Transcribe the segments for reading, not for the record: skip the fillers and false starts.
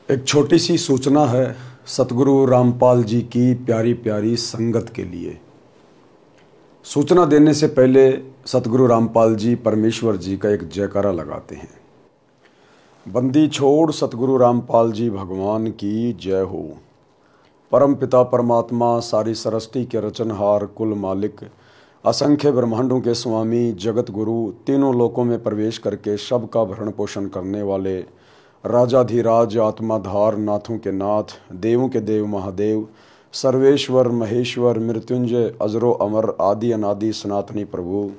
एक छोटी सी सूचना है सतगुरु रामपाल जी की प्यारी प्यारी संगत के लिए। सूचना देने से पहले सतगुरु रामपाल जी परमेश्वर जी का एक जयकारा लगाते हैं। बंदी छोड़ सतगुरु रामपाल जी भगवान की जय हो। परम पिता परमात्मा सारी सृष्टि के रचनहार कुल मालिक असंख्य ब्रह्मांडों के स्वामी जगत गुरु तीनों लोकों में प्रवेश करके सबका भरण पोषण करने वाले राजाधिराज आत्माधार नाथों के नाथ देवों के देव महादेव सर्वेश्वर महेश्वर मृत्युंजय अजरो अमर आदि अनादि सनातनी प्रभु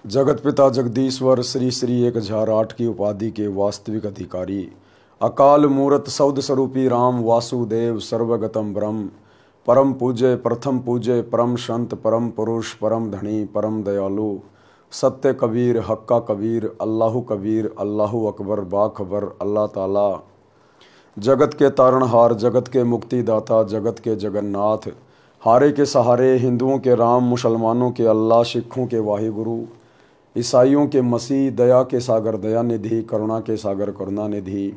जगत पिता जगदीश्वर श्री श्री 1008 की उपाधि के वास्तविक अधिकारी अकाल मूरत सौद स्वरूपी राम वासुदेव सर्वगतम ब्रह्म परम पूज्य प्रथम पूज्य परम संत परम पुरुष परम धनी परम दयालु सत्य कबीर हक्का कबीर अल्लाहु कबीर अल्लाहु अकबर बाखबर अल्लाह ताला जगत के तारणहार जगत के मुक्तिदाता जगत के जगन्नाथ हारे के सहारे हिंदुओं के राम मुसलमानों के अल्लाह सिखों के वाहिगुरु ईसाइयों के मसीह दया के सागर दया निधि करुणा के सागर करुणा निधि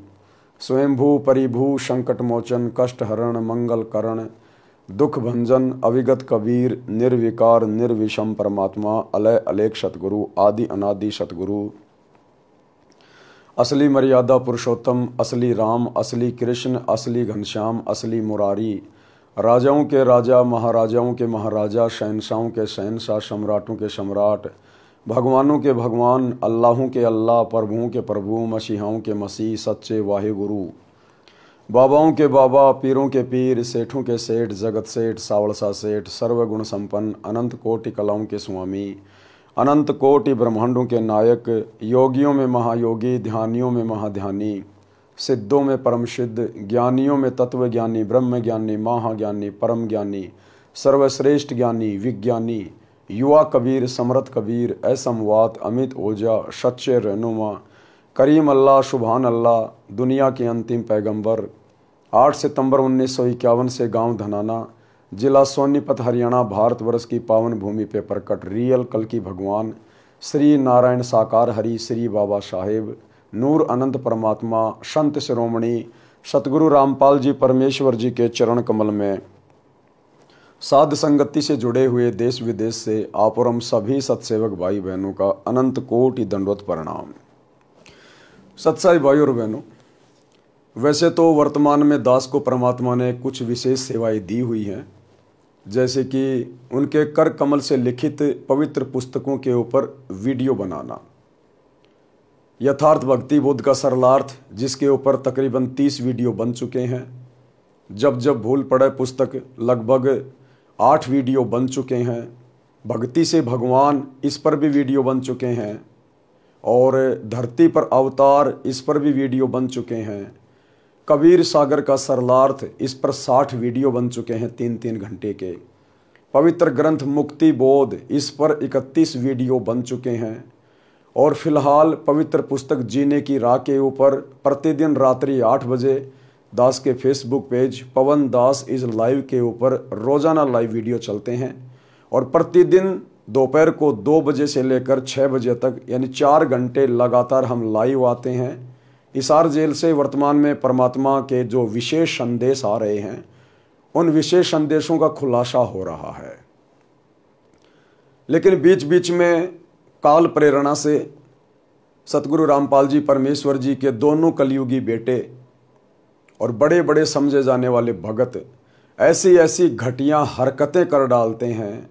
स्वयंभू परिभू संकट मोचन कष्ट हरण मंगल करण दुख भंजन अविगत कबीर निर्विकार निर्विषम परमात्मा अलय अलेख सतगुरु आदि अनादि सतगुरु असली मर्यादा पुरुषोत्तम असली राम असली कृष्ण असली घनश्याम असली मुरारी राजाओं के राजा महाराजाओं के महाराजा शहनशाहों के शहनशाह सम्राटों के सम्राट भगवानों के भगवान अल्लाहों के अल्लाह प्रभुओं के प्रभु मसीहाओं के मसीह सच्चे वाहिगुरु बाबाओं के बाबा पीरों के पीर सेठों के सेठ जगत सेठ सावड़सा सेठ सर्वगुण संपन्न अनंत कोटि कलाओं के स्वामी अनंत कोटि ब्रह्मांडों के नायक योगियों में महायोगी ध्यानियों में महाध्यानी सिद्धों में परम सिद्ध ज्ञानियों में तत्व ज्ञानी ब्रह्म ज्ञानी महाज्ञानी परम ज्ञानी सर्वश्रेष्ठ ज्ञानी विज्ञानी युवा कबीर समर्थ कबीर असमवात अमित ओजा सच्चे रहनुमा करीम अल्लाह सुभान अल्लाह दुनिया के अंतिम पैगंबर 8 सितंबर 1951 से गांव धनाना जिला सोनीपत हरियाणा भारतवर्ष की पावन भूमि पे प्रकट रियल कल की भगवान श्री नारायण साकार हरि श्री बाबा साहेब नूर अनंत परमात्मा संत शिरोमणि सतगुरु रामपाल जी परमेश्वर जी के चरण कमल में साध संगति से जुड़े हुए देश विदेश से आप और हम सभी सत्सेवक भाई बहनों का अनंत कोटि दंडवत प्रणाम। सत्साई भाई और बहनों, वैसे तो वर्तमान में दास को परमात्मा ने कुछ विशेष सेवाएं दी हुई हैं, जैसे कि उनके कर कमल से लिखित पवित्र पुस्तकों के ऊपर वीडियो बनाना, यथार्थ भक्ति बोध का सरलार्थ जिसके ऊपर तकरीबन 30 वीडियो बन चुके हैं, जब जब भूल पड़े पुस्तक लगभग 8 वीडियो बन चुके हैं, भक्ति से भगवान इस पर भी वीडियो बन चुके हैं और धरती पर अवतार इस पर भी वीडियो बन चुके हैं। कबीर सागर का सरलार्थ इस पर 60 वीडियो बन चुके हैं 3-3 घंटे के। पवित्र ग्रंथ मुक्ति बोध इस पर 31 वीडियो बन चुके हैं और फिलहाल पवित्र पुस्तक जीने की राह के ऊपर प्रतिदिन रात्रि 8 बजे दास के Facebook page Pawan Das is live के ऊपर रोजाना लाइव वीडियो चलते हैं और प्रतिदिन दोपहर को 2 बजे से लेकर 6 बजे तक यानी 4 घंटे लगातार हम लाइव आते हैं। हिसार जेल से वर्तमान में परमात्मा के जो विशेष संदेश आ रहे हैं उन विशेष संदेशों का खुलासा हो रहा है, लेकिन बीच बीच में काल प्रेरणा से सतगुरु रामपाल जी परमेश्वर जी के दोनों कलयुगी बेटे और बड़े बड़े समझे जाने वाले भगत ऐसी ऐसी घटिया हरकतें कर डालते हैं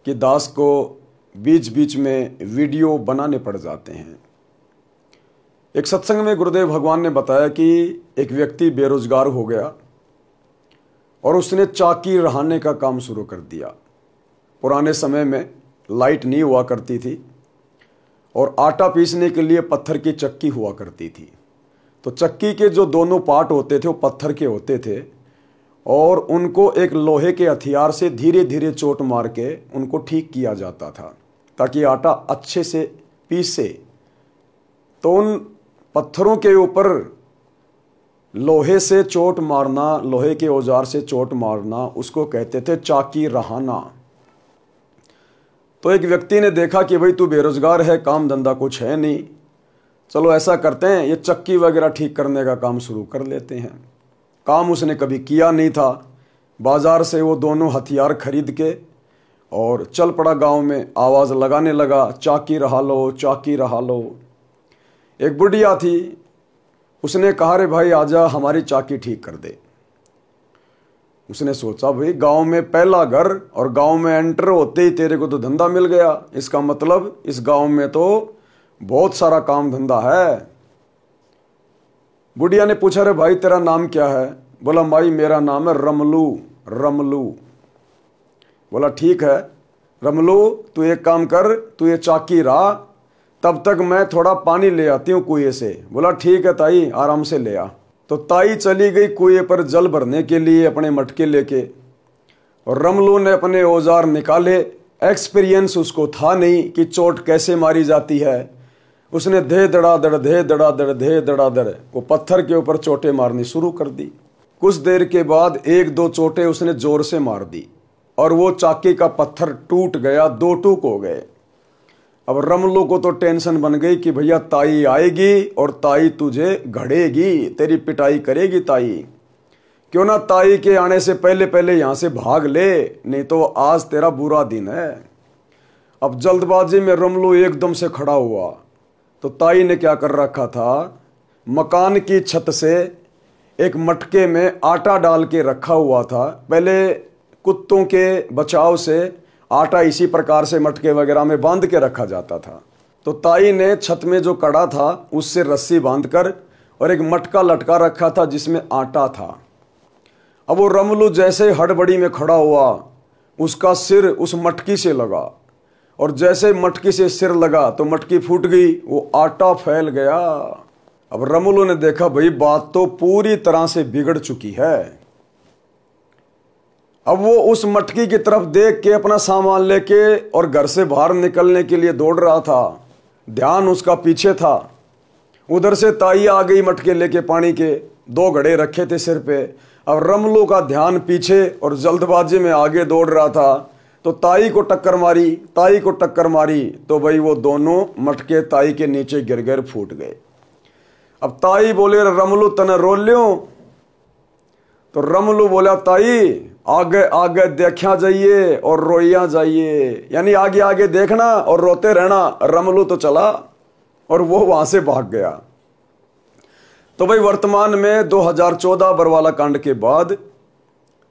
कि दास को बीच बीच में वीडियो बनाने पड़ जाते हैं। एक सत्संग में गुरुदेव भगवान ने बताया कि एक व्यक्ति बेरोजगार हो गया और उसने चाकी रहाने का काम शुरू कर दिया। पुराने समय में लाइट नहीं हुआ करती थी और आटा पीसने के लिए पत्थर की चक्की हुआ करती थी, तो चक्की के जो दोनों पार्ट होते थे वो पत्थर के होते थे और उनको एक लोहे के हथियार से धीरे धीरे चोट मार के उनको ठीक किया जाता था ताकि आटा अच्छे से पीसे। तो उन पत्थरों के ऊपर लोहे से चोट मारना, लोहे के औजार से चोट मारना, उसको कहते थे चाकी रहाना। तो एक व्यक्ति ने देखा कि भाई तू बेरोजगार है, काम धंधा कुछ है नहीं, चलो ऐसा करते हैं, ये चक्की वगैरह ठीक करने का काम शुरू कर लेते हैं। काम उसने कभी किया नहीं था। बाजार से वो दोनों हथियार खरीद के और चल पड़ा गांव में, आवाज़ लगाने लगा, चाकी रहा लो, चाकी रहा लो। एक बुढ़िया थी, उसने कहा रे भाई आजा हमारी चाकी ठीक कर दे। उसने सोचा भाई गांव में पहला घर और गांव में एंटर होते ही तेरे को तो धंधा मिल गया, इसका मतलब इस गांव में तो बहुत सारा काम धंधा है। बुढ़िया ने पूछा रे भाई तेरा नाम क्या है? बोला माई मेरा नाम है रमलू। रमलू। बोला ठीक है रमलू, तू एक काम कर, तू ये चाकी रहा, तब तक मैं थोड़ा पानी ले आती हूँ कुएं से। बोला ठीक है ताई, आराम से ले आ। तो ताई चली गई कुएं पर जल भरने के लिए अपने मटके लेके, और रमलू ने अपने औजार निकाले। एक्सपीरियंस उसको था नहीं कि चोट कैसे मारी जाती है। उसने धे धड़ाधड़ धे धड़ाधड़ धे धड़ाधड़ वो पत्थर के ऊपर चोटें मारनी शुरू कर दी। कुछ देर के बाद एक दो चोटें उसने जोर से मार दी और वो चाकी का पत्थर टूट गया, दो टूक हो गए। अब रमलू को तो टेंशन बन गई कि भैया ताई आएगी और ताई तुझे घड़ेगी, तेरी पिटाई करेगी ताई। क्यों ना ताई के आने से पहले पहले यहां से भाग ले, नहीं तो आज तेरा बुरा दिन है। अब जल्दबाजी में रमलू एकदम से खड़ा हुआ तो ताई ने क्या कर रखा था, मकान की छत से एक मटके में आटा डाल के रखा हुआ था। पहले कुत्तों के बचाव से आटा इसी प्रकार से मटके वगैरह में बांध के रखा जाता था। तो ताई ने छत में जो कड़ा था उससे रस्सी बांधकर और एक मटका लटका रखा था जिसमें आटा था। अब वो रमलू जैसे हड़बड़ी में खड़ा हुआ, उसका सिर उस मटकी से लगा, और जैसे मटकी से सिर लगा तो मटकी फूट गई, वो आटा फैल गया। अब रमलू ने देखा भाई बात तो पूरी तरह से बिगड़ चुकी है। अब वो उस मटकी की तरफ देख के अपना सामान लेके और घर से बाहर निकलने के लिए दौड़ रहा था। ध्यान उसका पीछे था। उधर से ताई आ गई मटके लेके पानी के, दो घड़े रखे थे सिर पे। अब रमलू का ध्यान पीछे और जल्दबाजी में आगे दौड़ रहा था, तो ताई को टक्कर मारी, ताई को टक्कर मारी, तो भाई वो दोनों मटके ताई के नीचे गिर गिर फूट गए। अब ताई बोले रमलू तने रो लियो? तो रमलू बोला ताई आगे आगे देखा जाइए और रोइया जाइए, यानी आगे आगे देखना और रोते रहना। रमलू तो चला और वो वहां से भाग गया। तो भाई वर्तमान में 2014 बरवाला कांड के बाद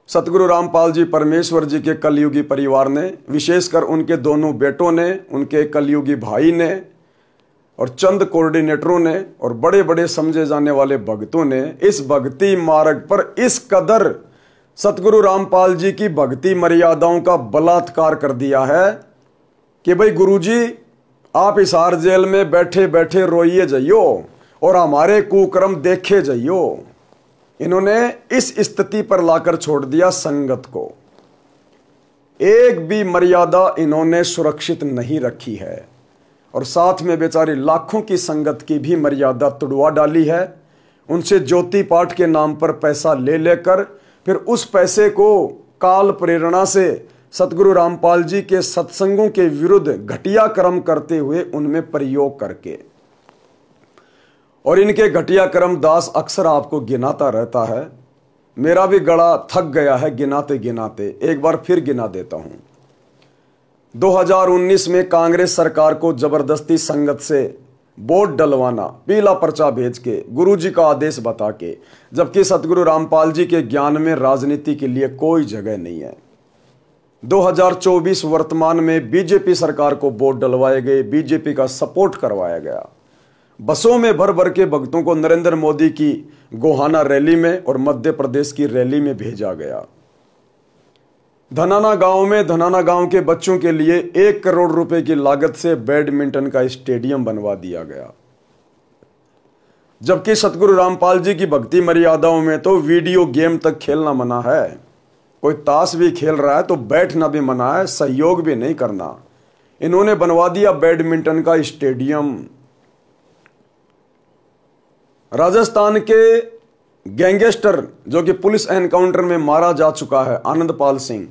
सतगुरु रामपाल जी परमेश्वर जी के कलयुगी परिवार ने, विशेषकर उनके दोनों बेटों ने, उनके कलयुगी भाई ने और चंद कोऑर्डिनेटरों ने और बड़े बड़े समझे जाने वाले भक्तों ने इस भक्ति मार्ग पर इस कदर सतगुरु रामपाल जी की भक्ति मर्यादाओं का बलात्कार कर दिया है कि भाई गुरुजी आप हिसार जेल में बैठे बैठे रोइए जाइयो और हमारे कुकर्म देखे जाइयो। इन्होंने इस स्थिति पर लाकर छोड़ दिया संगत को। एक भी मर्यादा इन्होंने सुरक्षित नहीं रखी है और साथ में बेचारी लाखों की संगत की भी मर्यादा तुड़वा डाली है। उनसे ज्योति पाठ के नाम पर पैसा ले लेकर फिर उस पैसे को काल प्रेरणा से सतगुरु रामपाल जी के सत्संगों के विरुद्ध घटिया कर्म करते हुए उनमें प्रयोग करके, और इनके घटिया कर्म दास अक्सर आपको गिनाता रहता है। मेरा भी गला थक गया है गिनाते गिनाते, एक बार फिर गिना देता हूं। 2019 में कांग्रेस सरकार को जबरदस्ती संगत से वोट डलवाना, पीला पर्चा भेज के, गुरुजी का आदेश बता के, जबकि सतगुरु रामपाल जी के ज्ञान में राजनीति के लिए कोई जगह नहीं है। 2024 वर्तमान में बीजेपी सरकार को वोट डलवाए गए, बीजेपी का सपोर्ट करवाया गया। बसों में भर भर के भक्तों को नरेंद्र मोदी की गोहाना रैली में और मध्य प्रदेश की रैली में भेजा गया। धनाना गांव में धनाना गांव के बच्चों के लिए 1 करोड़ रुपए की लागत से बैडमिंटन का स्टेडियम बनवा दिया गया। जबकि सतगुरु रामपाल जी की भक्ति मर्यादाओं में तो वीडियो गेम तक खेलना मना है। कोई ताश भी खेल रहा है तो बैठना भी मना है, सहयोग भी नहीं करना। इन्होंने बनवा दिया बैडमिंटन का स्टेडियम। राजस्थान के गैंगस्टर जो कि पुलिस एनकाउंटर में मारा जा चुका है, आनंदपाल सिंह,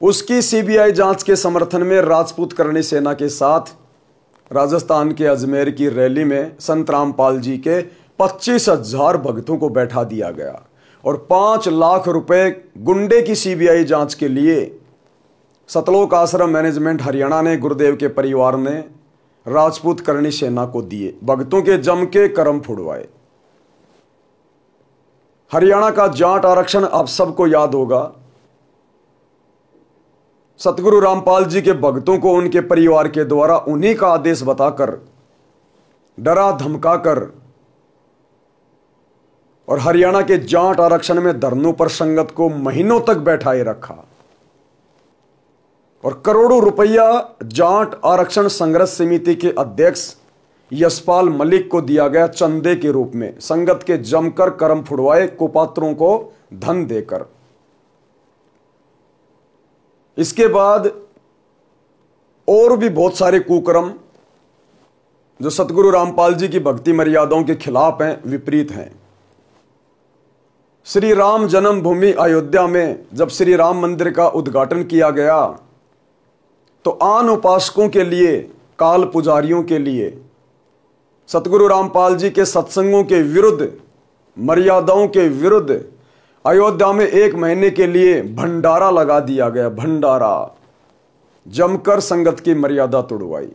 उसकी सीबीआई जांच के समर्थन में राजपूत करणी सेना के साथ राजस्थान के अजमेर की रैली में संत रामपाल जी के 25,000 भक्तों को बैठा दिया गया और 5 लाख रुपए गुंडे की सीबीआई जांच के लिए सतलोक आश्रम मैनेजमेंट हरियाणा ने गुरुदेव के परिवार ने राजपूत करणी सेना को दिए। भक्तों के जम के करम फुड़वाए। हरियाणा का जाट आरक्षण आप सबको याद होगा। सतगुरु रामपाल जी के भक्तों को उनके परिवार के द्वारा उन्हीं का आदेश बताकर डरा धमकाकर और हरियाणा के जाट आरक्षण में धरनों पर संगत को महीनों तक बैठाए रखा और करोड़ों रुपया जाट आरक्षण संघर्ष समिति के अध्यक्ष यशपाल मलिक को दिया गया चंदे के रूप में, संगत के जमकर कर्म फुड़वाए कुपात्रों को धन देकर। इसके बाद और भी बहुत सारे कुकर्म जो सतगुरु रामपाल जी की भक्ति मर्यादाओं के खिलाफ हैं, विपरीत हैं। श्री राम जन्मभूमि अयोध्या में जब श्री राम मंदिर का उद्घाटन किया गया तो आन उपासकों के लिए, काल पुजारियों के लिए सतगुरु रामपाल जी के सत्संगों के विरुद्ध, मर्यादाओं के विरुद्ध अयोध्या में 1 महीने के लिए भंडारा लगा दिया गया। भंडारा जमकर संगत की मर्यादा तोड़वाई।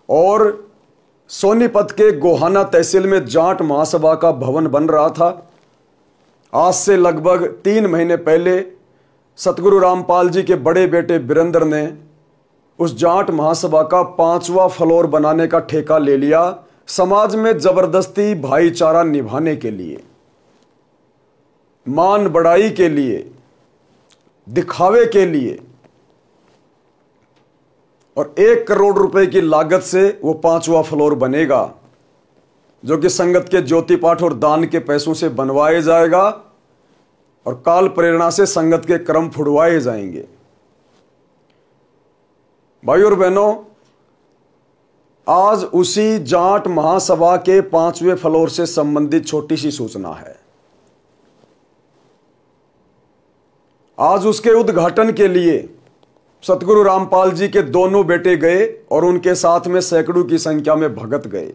और सोनीपत के गोहाना तहसील में जाट महासभा का भवन बन रहा था। आज से लगभग 3 महीने पहले सतगुरु रामपाल जी के बड़े बेटे वीरेंद्र ने उस जाट महासभा का 5वां फ्लोर बनाने का ठेका ले लिया, समाज में जबरदस्ती भाईचारा निभाने के लिए, मान बढ़ाई के लिए, दिखावे के लिए। और 1 करोड़ रुपए की लागत से वो 5वां फ्लोर बनेगा, जो कि संगत के ज्योति पाठ और दान के पैसों से बनवाए जाएगा और काल प्रेरणा से संगत के क्रम फुड़वाए जाएंगे। भाई और बहनों, आज उसी जाट महासभा के 5वें फ्लोर से संबंधित छोटी सी सूचना है। आज उसके उद्घाटन के लिए सतगुरु रामपाल जी के दोनों बेटे गए और उनके साथ में सैकड़ों की संख्या में भगत गए।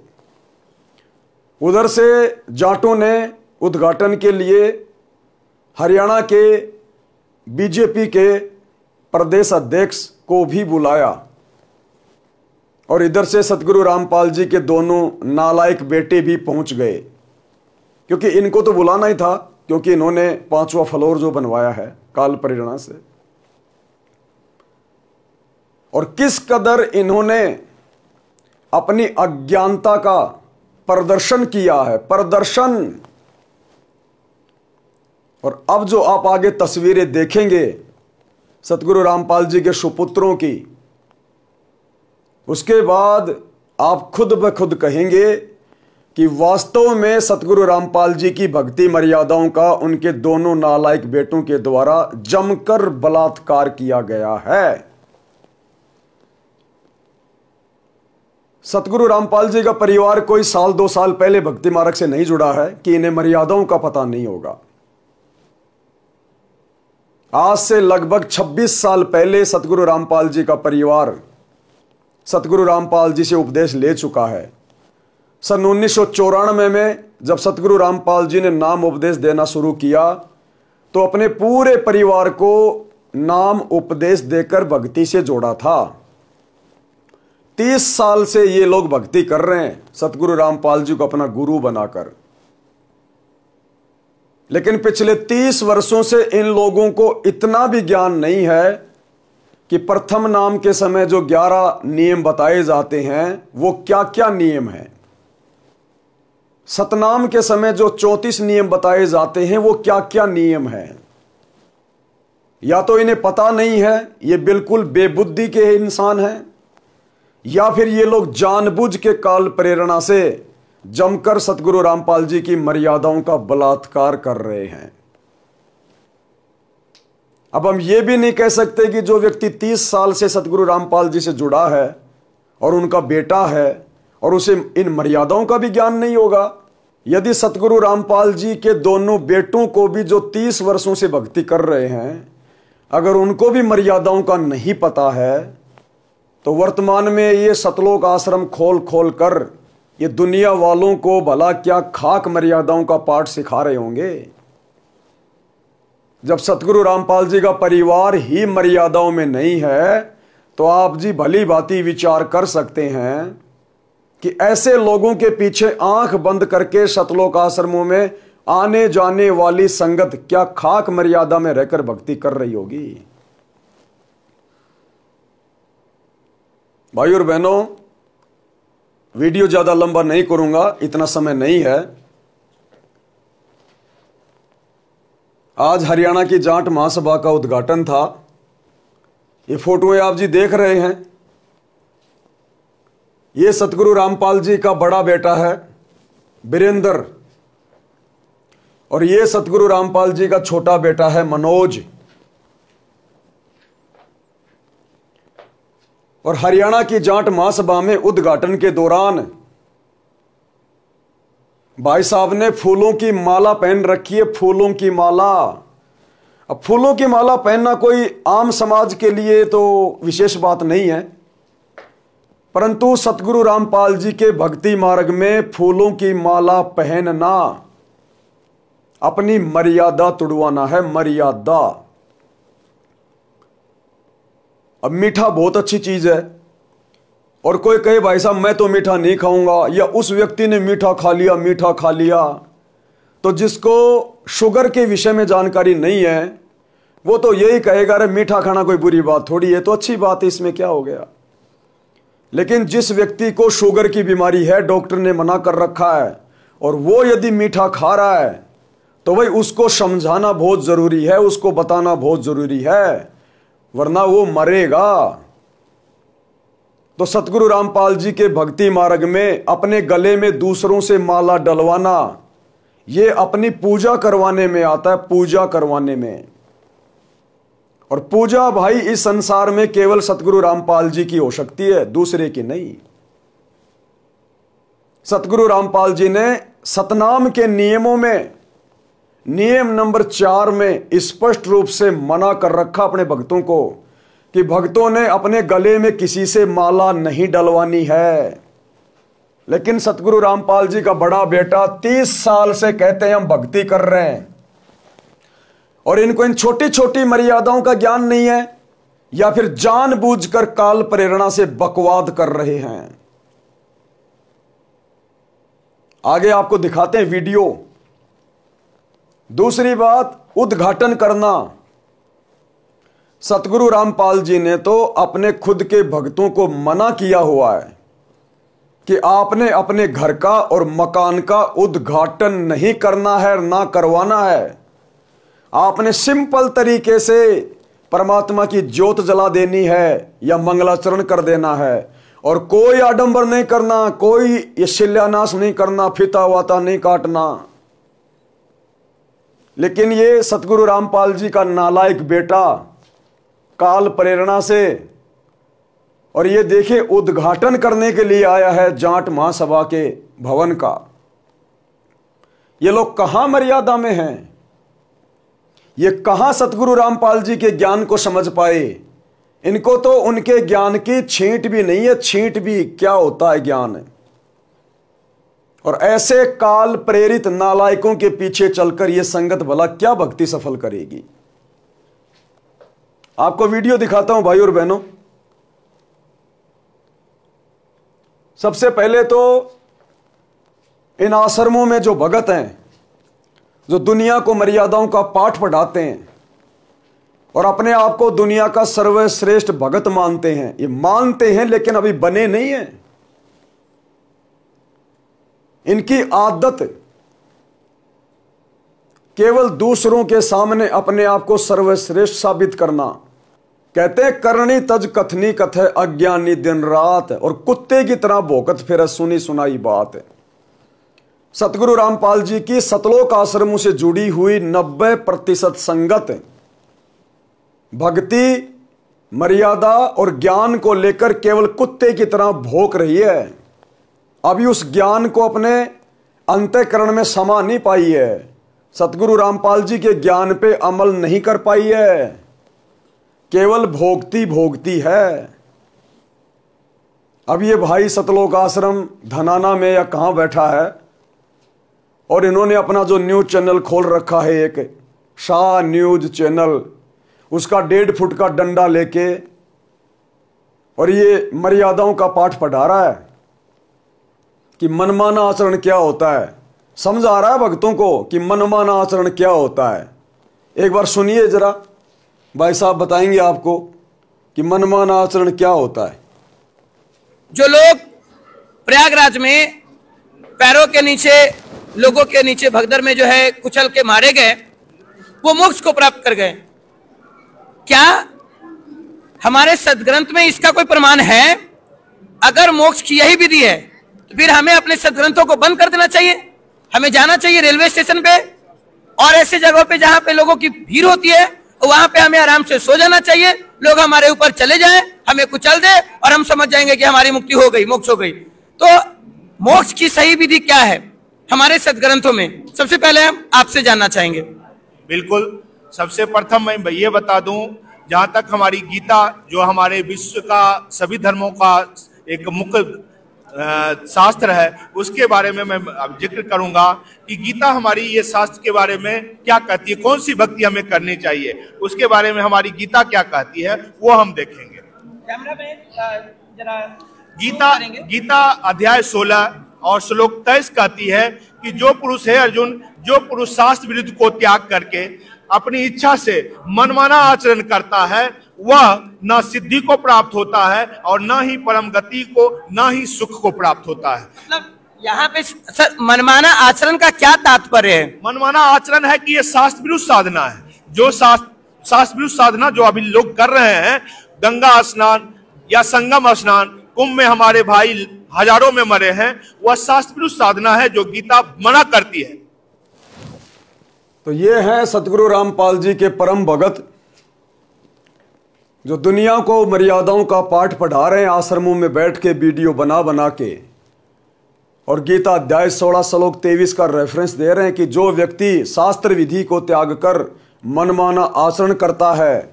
उधर से जाटों ने उद्घाटन के लिए हरियाणा के बीजेपी के प्रदेश अध्यक्ष को भी बुलाया और इधर से सतगुरु रामपाल जी के दोनों नालायक बेटे भी पहुंच गए, क्योंकि इनको तो बुलाना ही था, क्योंकि इन्होंने 5वां फ्लोर जो बनवाया है काल प्रेरणा से। और किस कदर इन्होंने अपनी अज्ञानता का प्रदर्शन किया है, प्रदर्शन। और अब जो आप आगे तस्वीरें देखेंगे सतगुरु रामपाल जी के सुपुत्रों की, उसके बाद आप खुद ब खुद कहेंगे कि वास्तव में सतगुरु रामपाल जी की भक्ति मर्यादाओं का उनके दोनों नालायक बेटों के द्वारा जमकर बलात्कार किया गया है। सतगुरु रामपाल जी का परिवार कोई 1-2 साल पहले भक्ति मार्ग से नहीं जुड़ा है कि इन्हें मर्यादाओं का पता नहीं होगा। आज से लगभग 26 साल पहले सतगुरु रामपाल जी का परिवार सतगुरु रामपाल जी से उपदेश ले चुका है। सन 1994 में जब सतगुरु रामपाल जी ने नाम उपदेश देना शुरू किया तो अपने पूरे परिवार को नाम उपदेश देकर भक्ति से जोड़ा था। 30 साल से ये लोग भक्ति कर रहे हैं सतगुरु रामपाल जी को अपना गुरु बनाकर, लेकिन पिछले 30 वर्षों से इन लोगों को इतना भी ज्ञान नहीं है कि प्रथम नाम के समय जो 11 नियम बताए जाते हैं वो क्या क्या नियम हैं, सतनाम के समय जो 34 नियम बताए जाते हैं वो क्या क्या नियम हैं। या तो इन्हें पता नहीं है, ये बिल्कुल बेबुद्धि के इंसान हैं, या फिर ये लोग जानबूझ के काल प्रेरणा से जमकर सतगुरु रामपाल जी की मर्यादाओं का बलात्कार कर रहे हैं। अब हम ये भी नहीं कह सकते कि जो व्यक्ति 30 साल से सतगुरु रामपाल जी से जुड़ा है और उनका बेटा है और उसे इन मर्यादाओं का भी ज्ञान नहीं होगा। यदि सतगुरु रामपाल जी के दोनों बेटों को भी जो 30 वर्षों से भक्ति कर रहे हैं, अगर उनको भी मर्यादाओं का नहीं पता है तो वर्तमान में ये सतलोक आश्रम खोल खोल कर ये दुनिया वालों को भला क्या खाक मर्यादाओं का पाठ सिखा रहे होंगे। जब सतगुरु रामपाल जी का परिवार ही मर्यादाओं में नहीं है तो आप जी भली भांति विचार कर सकते हैं कि ऐसे लोगों के पीछे आंख बंद करके सतलोक आश्रमों में आने जाने वाली संगत क्या खाक मर्यादा में रहकर भक्ति कर रही होगी। भाई और बहनों, वीडियो ज्यादा लंबा नहीं करूंगा, इतना समय नहीं है। आज हरियाणा की जाट महासभा का उद्घाटन था। ये फोटोएं आप जी देख रहे हैं। ये सतगुरु रामपाल जी का बड़ा बेटा है वीरेंद्र, और ये सतगुरु रामपाल जी का छोटा बेटा है मनोज। और हरियाणा की जाट महासभा में उद्घाटन के दौरान भाई साहब ने फूलों की माला पहन रखी है, फूलों की माला। अब फूलों की माला पहनना कोई आम समाज के लिए तो विशेष बात नहीं है, परंतु सतगुरु रामपाल जी के भक्ति मार्ग में फूलों की माला पहनना अपनी मर्यादा तुड़वाना है, मर्यादा। अब मीठा बहुत अच्छी चीज है, और कोई कहे भाई साहब मैं तो मीठा नहीं खाऊंगा, या उस व्यक्ति ने मीठा खा लिया, मीठा खा लिया, तो जिसको शुगर के विषय में जानकारी नहीं है वो तो यही कहेगा अरे मीठा खाना कोई बुरी बात थोड़ी है, तो अच्छी बात है, इसमें क्या हो गया। लेकिन जिस व्यक्ति को शुगर की बीमारी है, डॉक्टर ने मना कर रखा है, और वो यदि मीठा खा रहा है तो भाई उसको समझाना बहुत जरूरी है, उसको बताना बहुत जरूरी है, वरना वो मरेगा। तो सतगुरु रामपाल जी के भक्ति मार्ग में अपने गले में दूसरों से माला डलवाना, ये अपनी पूजा करवाने में आता है, पूजा करवाने में। और पूजा भाई इस संसार में केवल सतगुरु रामपाल जी की हो सकती है, दूसरे की नहीं। सतगुरु रामपाल जी ने सतनाम के नियमों में नियम नंबर 4 में स्पष्ट रूप से मना कर रखा अपने भक्तों को कि भक्तों ने अपने गले में किसी से माला नहीं डलवानी है। लेकिन सतगुरु रामपाल जी का बड़ा बेटा 30 साल से कहते हैं हम भक्ति कर रहे हैं, और इनको इन छोटी छोटी मर्यादाओं का ज्ञान नहीं है, या फिर जानबूझकर काल प्रेरणा से बकवाद कर रहे हैं। आगे आपको दिखाते हैं वीडियो। दूसरी बात, उद्घाटन करना। सतगुरु रामपाल जी ने तो अपने खुद के भक्तों को मना किया हुआ है कि आपने अपने घर का और मकान का उद्घाटन नहीं करना है, ना करवाना है। आपने सिंपल तरीके से परमात्मा की ज्योत जला देनी है या मंगलाचरण कर देना है, और कोई आडंबर नहीं करना, कोई ये शिलान्यास नहीं करना, फीता वाता नहीं काटना। लेकिन ये सतगुरु रामपाल जी का नालायक बेटा काल प्रेरणा से, और ये देखिए उद्घाटन करने के लिए आया है जाट महासभा के भवन का। ये लोग कहां मर्यादा में हैं, ये कहां सतगुरु रामपाल जी के ज्ञान को समझ पाए। इनको तो उनके ज्ञान की छींट भी नहीं है, छींट भी क्या होता है ज्ञान। और ऐसे काल प्रेरित नालायकों के पीछे चलकर यह संगत भला क्या भक्ति सफल करेगी। आपको वीडियो दिखाता हूं भाई और बहनों। सबसे पहले तो इन आश्रमों में जो भगत हैं, जो दुनिया को मर्यादाओं का पाठ पढ़ाते हैं और अपने आप को दुनिया का सर्वश्रेष्ठ भगत मानते हैं, ये मानते हैं लेकिन अभी बने नहीं हैं। इनकी आदत केवल दूसरों के सामने अपने आप को सर्वश्रेष्ठ साबित करना। कहते हैं करनी तज कथनी कथ है अज्ञानी दिन रात, और कुत्ते की तरह भौंकत फिर सुनी सुनाई बात। सतगुरु रामपाल जी की सतलोक आश्रमों से जुड़ी हुई 90% संगत भक्ति, मर्यादा और ज्ञान को लेकर केवल कुत्ते की तरह भौंक रही है। अभी उस ज्ञान को अपने अंतःकरण में समा नहीं पाई है, सतगुरु रामपाल जी के ज्ञान पे अमल नहीं कर पाई है, केवल भोगती भोगती है। अब ये भाई सतलोक आश्रम धनाना में या कहाँ बैठा है और इन्होंने अपना जो न्यूज चैनल खोल रखा है, एक शाह न्यूज चैनल, उसका 1.5 फुट का डंडा लेके और ये मर्यादाओं का पाठ पढ़ा रहा है कि मनमाना आचरण क्या होता है। समझा रहा है भक्तों को कि मनमाना आचरण क्या होता है। एक बार सुनिए जरा, भाई साहब बताएंगे आपको कि मनमाना आचरण क्या होता है। जो लोग प्रयागराज में पैरों के नीचे, लोगों के नीचे भगदड़ में जो है कुचल के मारे गए, वो मोक्ष को प्राप्त कर गए। क्या हमारे सदग्रंथ में इसका कोई प्रमाण है? अगर मोक्ष की यही विधि है तो फिर हमें अपने सदग्रंथों को बंद कर देना चाहिए। हमें जाना चाहिए रेलवे स्टेशन पे और ऐसे जगहों पे जहां पे लोगों की भीड़ होती है, वहां पे हमें आराम से सो जाना चाहिए। लोग हमारे ऊपर चले जाएं, हमें कुचल दे और हम समझ जाएंगे कि हमारी मुक्ति हो गई, मोक्ष हो गई। तो मोक्ष की सही विधि क्या है हमारे सदग्रंथों में, सबसे पहले हम आपसे जानना चाहेंगे। बिल्कुल, सबसे प्रथम मैं ये बता दूं, जहां तक हमारी गीता जो हमारे विश्व का सभी धर्मों का एक मुख्य शास्त्र है, उसके बारे में मैं जिक्र करूंगा कि गीता हमारी ये शास्त्र के बारे में क्या कहती है, कौन सी भक्ति हमें करनी चाहिए, उसके बारे में हमारी गीता क्या कहती है वो हम देखेंगे। गीता अध्याय 16 और श्लोक 23 कहती है कि जो पुरुष है अर्जुन, जो पुरुष शास्त्र विरुद्ध को त्याग करके अपनी इच्छा से मनमाना आचरण करता है, वह न सिद्धि को प्राप्त होता है और न ही परम गति को, न ही सुख को प्राप्त होता है। मतलब यहाँ पे सर मनमाना आचरण का क्या तात्पर्य है? मनमाना आचरण है कि ये शास्त्र विरुद्ध साधना है। जो शास्त्र विरुद्ध साधना जो अभी लोग कर रहे हैं, गंगा स्नान या संगम स्नान, कुंभ में हमारे भाई हजारों में मरे हैं, वह शास्त्र विरुद्ध साधना है जो गीता मना करती है। तो ये हैं सतगुरु रामपाल जी के परम भगत, जो दुनिया को मर्यादाओं का पाठ पढ़ा रहे हैं आश्रमों में बैठ के, वीडियो बना बना के, और गीता अध्याय 16 श्लोक 23 का रेफरेंस दे रहे हैं कि जो व्यक्ति शास्त्र विधि को त्याग कर मनमाना आचरण करता है,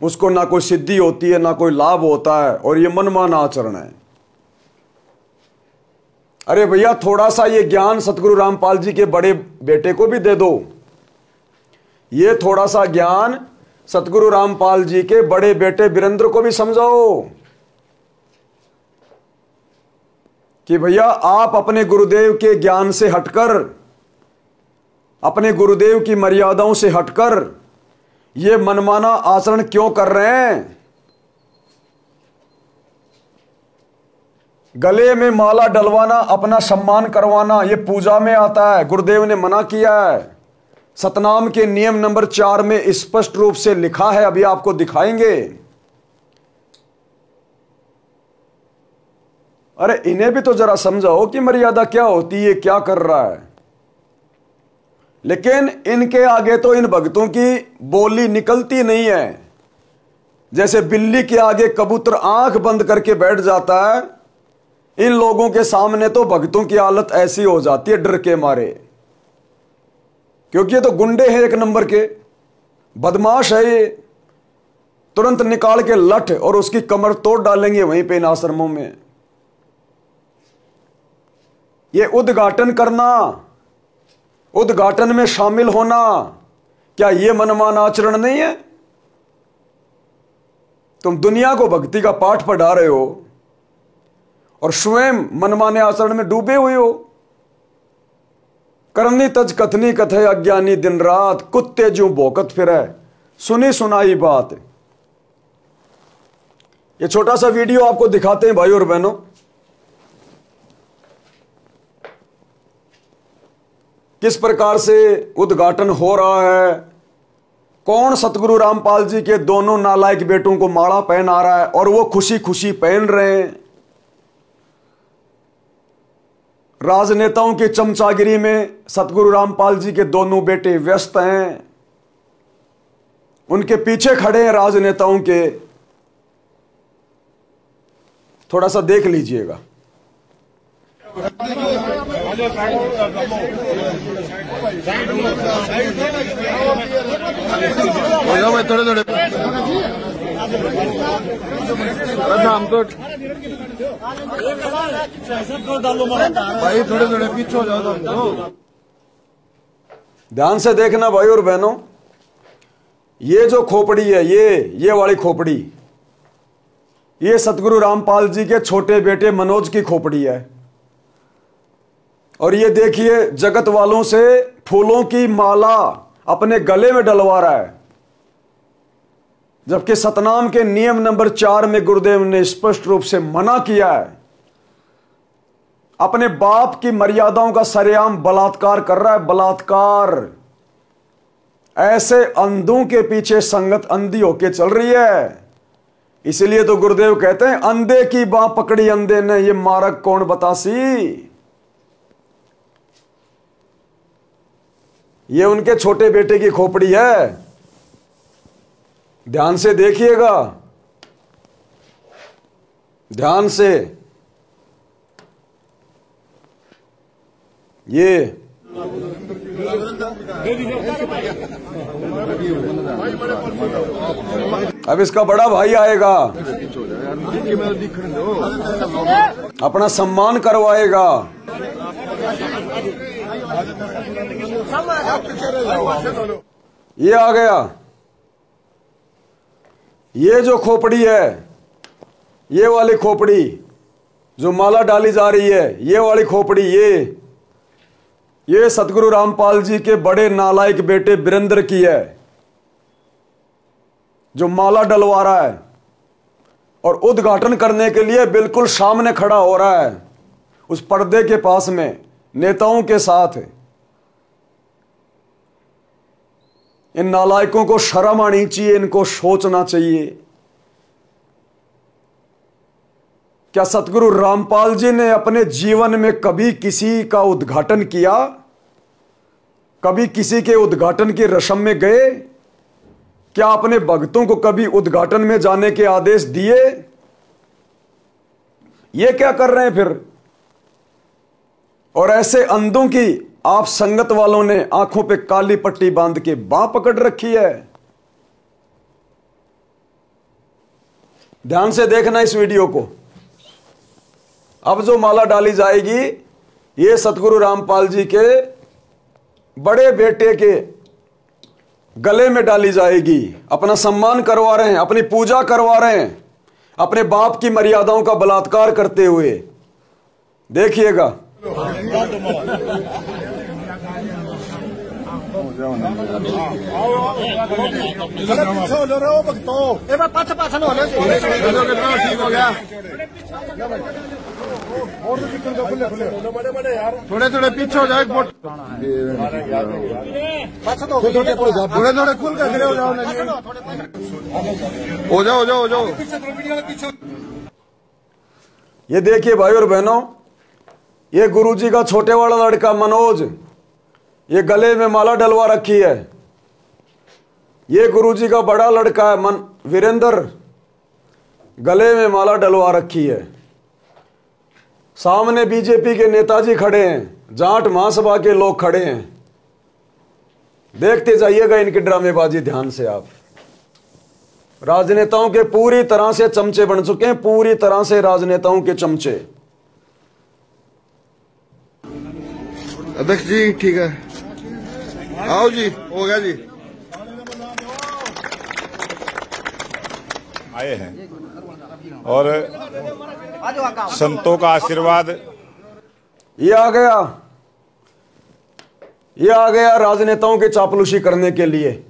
उसको ना कोई सिद्धि होती है, ना कोई लाभ होता है, और ये मनमाना आचरण है। अरे भैया, थोड़ा सा ये ज्ञान सतगुरु रामपाल जी के बड़े बेटे को भी दे दो। ये थोड़ा सा ज्ञान सतगुरु रामपाल जी के बड़े बेटे वीरेंद्र को भी समझाओ कि भैया आप अपने गुरुदेव के ज्ञान से हटकर, अपने गुरुदेव की मर्यादाओं से हटकर ये मनमाना आचरण क्यों कर रहे हैं। गले में माला डलवाना, अपना सम्मान करवाना, ये पूजा में आता है, गुरुदेव ने मना किया है। सतनाम के नियम नंबर 4 में स्पष्ट रूप से लिखा है, अभी आपको दिखाएंगे। अरे इन्हें भी तो जरा समझाओ कि मर्यादा क्या होती है, क्या कर रहा है। लेकिन इनके आगे तो इन भक्तों की बोली निकलती नहीं है। जैसे बिल्ली के आगे कबूतर आंख बंद करके बैठ जाता है, इन लोगों के सामने तो भक्तों की हालत ऐसी हो जाती है डर के मारे, क्योंकि ये तो गुंडे हैं, एक नंबर के बदमाश है। ये तुरंत निकाल के लठ और उसकी कमर तोड़ डालेंगे वहीं पे इन आश्रमों में। ये उद्घाटन करना, उद्घाटन में शामिल होना, क्या ये मनमाना आचरण नहीं है? तुम दुनिया को भक्ति का पाठ पढ़ा रहे हो और स्वयं मनमाने आचरण में डूबे हुए हो। करनी तज कथनी कथे अज्ञानी दिन रात, कुत्ते ज्यों भौंकत फिरे सुनी सुनाई बात। ये छोटा सा वीडियो आपको दिखाते हैं भाई और बहनों। किस प्रकार से उद्घाटन हो रहा है, कौन सतगुरु रामपाल जी के दोनों नालायक बेटों को माला पहना रहा है और वो खुशी खुशी पहन रहे हैं। राजनेताओं की चमचागिरी में सतगुरु रामपाल जी के दोनों बेटे व्यस्त हैं, उनके पीछे खड़े हैं राजनेताओं के। थोड़ा सा देख लीजिएगा। थोड़े हम तो भाई थोड़े थोड़े पीछे हो जाओ तो। ध्यान से देखना भाई और बहनों, ये जो खोपड़ी है, ये वाली खोपड़ी, ये सतगुरु रामपाल जी के छोटे बेटे मनोज की खोपड़ी है। और ये देखिए जगत वालों से फूलों की माला अपने गले में डलवा रहा है, जबकि सतनाम के नियम नंबर 4 में गुरुदेव ने स्पष्ट रूप से मना किया है। अपने बाप की मर्यादाओं का सरेआम बलात्कार कर रहा है, बलात्कार। ऐसे अंधों के पीछे संगत अंधी होके चल रही है। इसलिए तो गुरुदेव कहते हैं, अंधे की बाह पकड़ी अंधे ने, ये मारक कौन बतासी। ये उनके छोटे बेटे की खोपड़ी है, ध्यान से देखिएगा, ध्यान से। ये अब इसका बड़ा भाई आएगा, अपना सम्मान करवाएगा। ये आ गया, ये जो खोपड़ी है, ये वाली खोपड़ी जो माला डाली जा रही है, ये वाली खोपड़ी, ये सतगुरु रामपाल जी के बड़े नालायक बेटे वीरेंद्र की है, जो माला डलवा रहा है और उद्घाटन करने के लिए बिल्कुल सामने खड़ा हो रहा है, उस पर्दे के पास में नेताओं के साथ। इन नालायकों को शर्म आनी चाहिए, इनको सोचना चाहिए। क्या सतगुरु रामपाल जी ने अपने जीवन में कभी किसी का उद्घाटन किया? कभी किसी के उद्घाटन की रस्म में गए? क्या अपने भक्तों को कभी उद्घाटन में जाने के आदेश दिए? ये क्या कर रहे हैं फिर? और ऐसे अंधों की आप संगत वालों ने आंखों पे काली पट्टी बांध के बांह पकड़ रखी है। ध्यान से देखना इस वीडियो को। अब जो माला डाली जाएगी, ये सतगुरु रामपाल जी के बड़े बेटे के गले में डाली जाएगी। अपना सम्मान करवा रहे हैं, अपनी पूजा करवा रहे हैं, अपने बाप की मर्यादाओं का बलात्कार करते हुए। देखिएगा। थोड़े थोड़े पीछे हो जाए, थोड़े थोड़े खुल कर खड़े हो जाओ, हो जाओ हो जाओ। ये देखिए भाई और बहनों, ये गुरुजी का छोटे वाला लड़का मनोज, ये गले में माला डलवा रखी है। ये गुरुजी का बड़ा लड़का है वीरेंद्र, गले में माला डलवा रखी है। सामने बीजेपी के नेताजी खड़े हैं, जाट महासभा के लोग खड़े हैं। देखते जाइएगा इनकी ड्रामेबाजी ध्यान से आप। राजनेताओं के पूरी तरह से चमचे बन चुके हैं, पूरी तरह से राजनेताओं के चमचे। अध्यक्ष जी ठीक है, आओ जी, हो गया जी। आए हैं और संतों का आशीर्वाद। ये आ गया राजनेताओं की चापलूसी करने के लिए।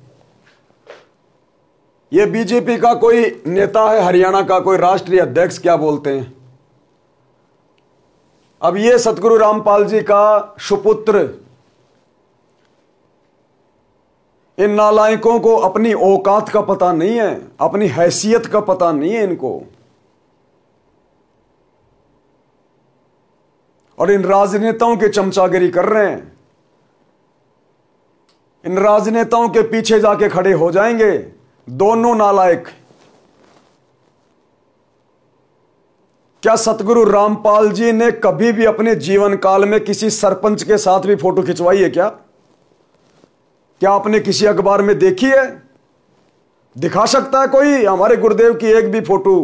ये बीजेपी का कोई नेता है, हरियाणा का कोई राष्ट्रीय अध्यक्ष क्या बोलते हैं। अब ये सतगुरु रामपाल जी का सुपुत्र, इन नालायकों को अपनी औकात का पता नहीं है, अपनी हैसियत का पता नहीं है इनको। और इन राजनेताओं के चमचागिरी कर रहे हैं। इन राजनेताओं के पीछे जाके खड़े हो जाएंगे दोनों नालायक। क्या सतगुरु रामपाल जी ने कभी भी अपने जीवन काल में किसी सरपंच के साथ भी फोटो खिंचवाई है क्या? क्या आपने किसी अखबार में देखी है? दिखा सकता है कोई हमारे गुरुदेव की एक भी फोटो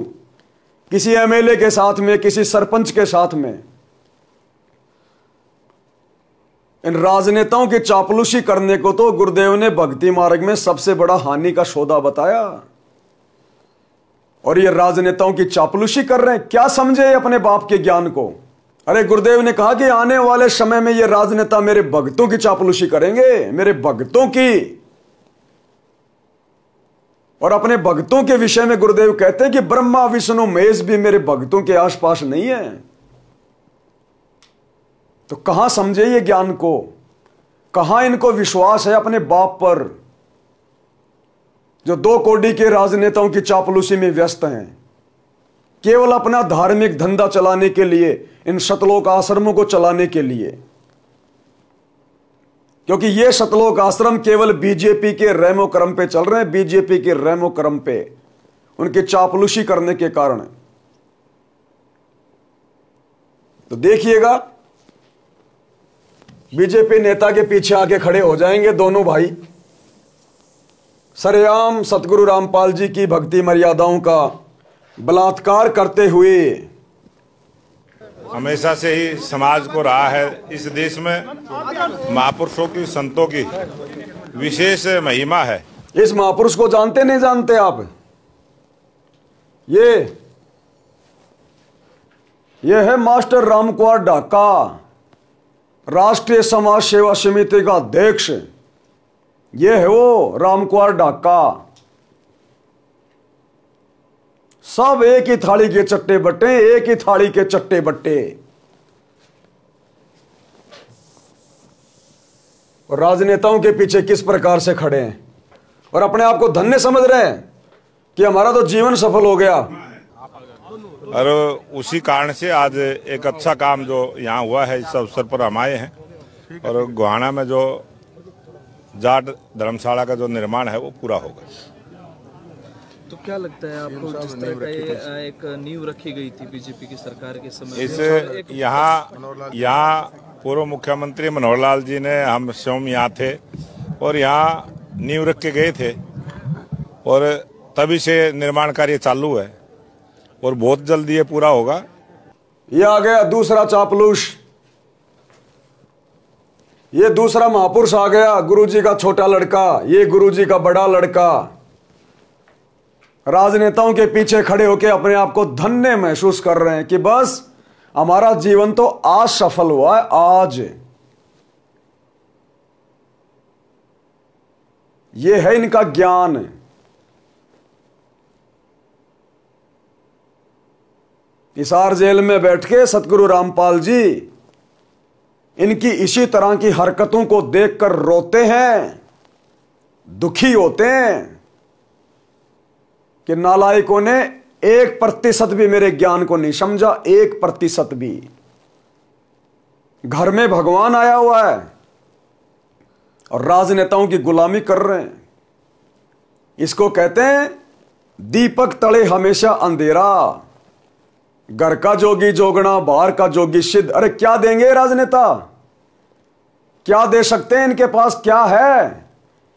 किसी एमएलए के साथ में, किसी सरपंच के साथ में? इन राजनेताओं की चापलूसी करने को तो गुरुदेव ने भक्ति मार्ग में सबसे बड़ा हानि का सौदा बताया, और ये राजनेताओं की चापलूसी कर रहे हैं। क्या समझे अपने बाप के ज्ञान को? अरे गुरुदेव ने कहा कि आने वाले समय में ये राजनेता मेरे भक्तों की चापलूसी करेंगे, मेरे भक्तों की। और अपने भक्तों के विषय में गुरुदेव कहते हैं कि ब्रह्मा विष्णु महेश भी मेरे भक्तों के आसपास नहीं है। तो कहां समझे ये ज्ञान को? कहां इनको विश्वास है अपने बाप पर, जो 2 कोड़ी के राजनेताओं की चापलूसी में व्यस्त हैं, केवल अपना धार्मिक धंधा चलाने के लिए, इन सतलोक आश्रमों को चलाने के लिए। क्योंकि ये सतलोक आश्रम केवल बीजेपी के रेमो क्रम पे चल रहे हैं, बीजेपी के रेमो क्रम पे, उनकी चापलूसी करने के कारण। तो देखिएगा बीजेपी नेता के पीछे आके खड़े हो जाएंगे दोनों भाई, सरेआम सतगुरु रामपाल जी की भक्ति मर्यादाओं का बलात्कार करते हुए। हमेशा से ही समाज को रहा है, इस देश में महापुरुषों की, संतों की विशेष महिमा है। इस महापुरुष को जानते नहीं जानते आप? ये है मास्टर रामकुमार ढाका, राष्ट्रीय समाज सेवा समिति का अध्यक्ष। ये है वो रामकुमार ढाका। सब एक ही थाली के चट्टे बट्टे, एक ही थाली के चट्टे बट्टे। और राजनेताओं के पीछे किस प्रकार से खड़े हैं और अपने आप को धन्य समझ रहे हैं कि हमारा तो जीवन सफल हो गया। और उसी कारण से आज एक अच्छा काम जो यहाँ हुआ है, इस अवसर पर हम आए हैं। और गोहाना में जो जाट धर्मशाला का जो निर्माण है वो पूरा होगा। तो क्या लगता है आपको, जिस तरह का ये एक नींव रखी गई थी बीजेपी की सरकार के समय, इस यहाँ पूर्व मुख्यमंत्री मनोहर लाल जी ने, हम स्वयं यहाँ थे और यहाँ नींव रख के गए थे, और तभी से निर्माण कार्य चालू है और बहुत जल्दी ये पूरा होगा। ये आ गया दूसरा चापलूस, ये दूसरा महापुरुष आ गया, गुरुजी का छोटा लड़का, ये गुरुजी का बड़ा लड़का। राजनेताओं के पीछे खड़े होकर अपने आप को धन्य महसूस कर रहे हैं कि बस हमारा जीवन तो आज सफल हुआ है। आज ये है इनका ज्ञान। हिसार जेल में बैठ के सतगुरु रामपाल जी इनकी इसी तरह की हरकतों को देखकर रोते हैं, दुखी होते हैं कि नालायकों ने 1% भी मेरे ज्ञान को नहीं समझा, 1% भी। घर में भगवान आया हुआ है और राजनेताओं की गुलामी कर रहे हैं। इसको कहते हैं दीपक तले हमेशा अंधेरा, घर का जोगी जोगना, बाहर का जोगी सिद्ध। अरे क्या देंगे राजनेता? क्या दे सकते हैं? इनके पास क्या है?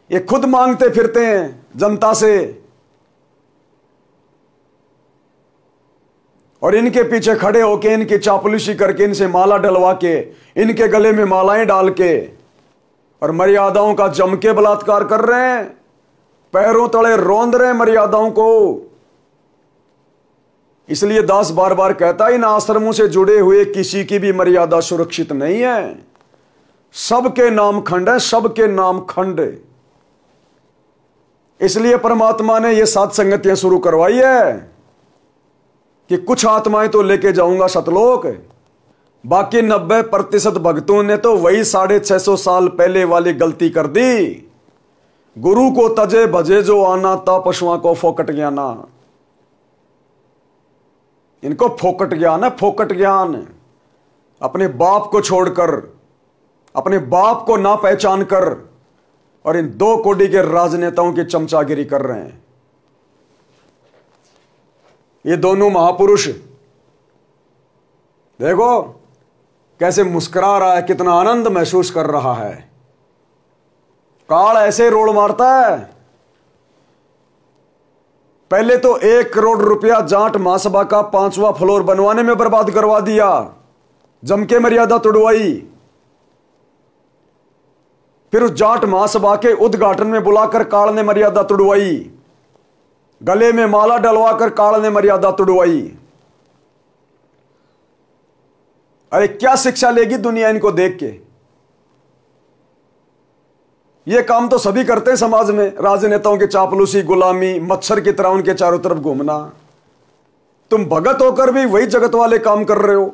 ये खुद मांगते फिरते हैं जनता से, और इनके पीछे खड़े होके, इनकी चापलूसी करके, इनसे माला डलवा के, इनके गले में मालाएं डाल के, और मर्यादाओं का जम के बलात्कार कर रहे हैं, पैरों तले रौंद रहे हैं मर्यादाओं को। इसलिए दास बार बार कहता है, इन आश्रमों से जुड़े हुए किसी की भी मर्यादा सुरक्षित नहीं है। सबके नाम खंड है, सबके नाम खंड। इसलिए परमात्मा ने यह 7 संगतियां शुरू करवाई है कि कुछ आत्माएं तो लेके जाऊंगा सतलोक, बाकी 90% भक्तों ने तो वही 650 साल पहले वाली गलती कर दी। गुरु को तजे भजे जो आना, ता पशुओं को फोकट ज्ञाना। इनको फोकट ज्ञान है, फोकट ज्ञान। अपने बाप को छोड़कर, अपने बाप को ना पहचान कर, और इन 2 कोड़ी के राजनेताओं की चमचागिरी कर रहे हैं। ये दोनों महापुरुष देखो कैसे मुस्कुरा रहा है, कितना आनंद महसूस कर रहा है। काल ऐसे रोड़ मारता है पहले तो 1 करोड़ रुपया जाट महासभा का 5वां फ्लोर बनवाने में बर्बाद करवा दिया, जम के मर्यादा तोड़वाई। फिर उस जाट महासभा के उद्घाटन में बुलाकर काल ने मर्यादा तोड़वाई, गले में माला डलवाकर काल ने मर्यादा तोड़वाई। अरे क्या शिक्षा लेगी दुनिया इनको देख के? ये काम तो सभी करते हैं समाज में, राजनेताओं की चापलूसी, गुलामी, मच्छर की तरह उनके चारों तरफ घूमना। तुम भगत होकर भी वही जगत वाले काम कर रहे हो।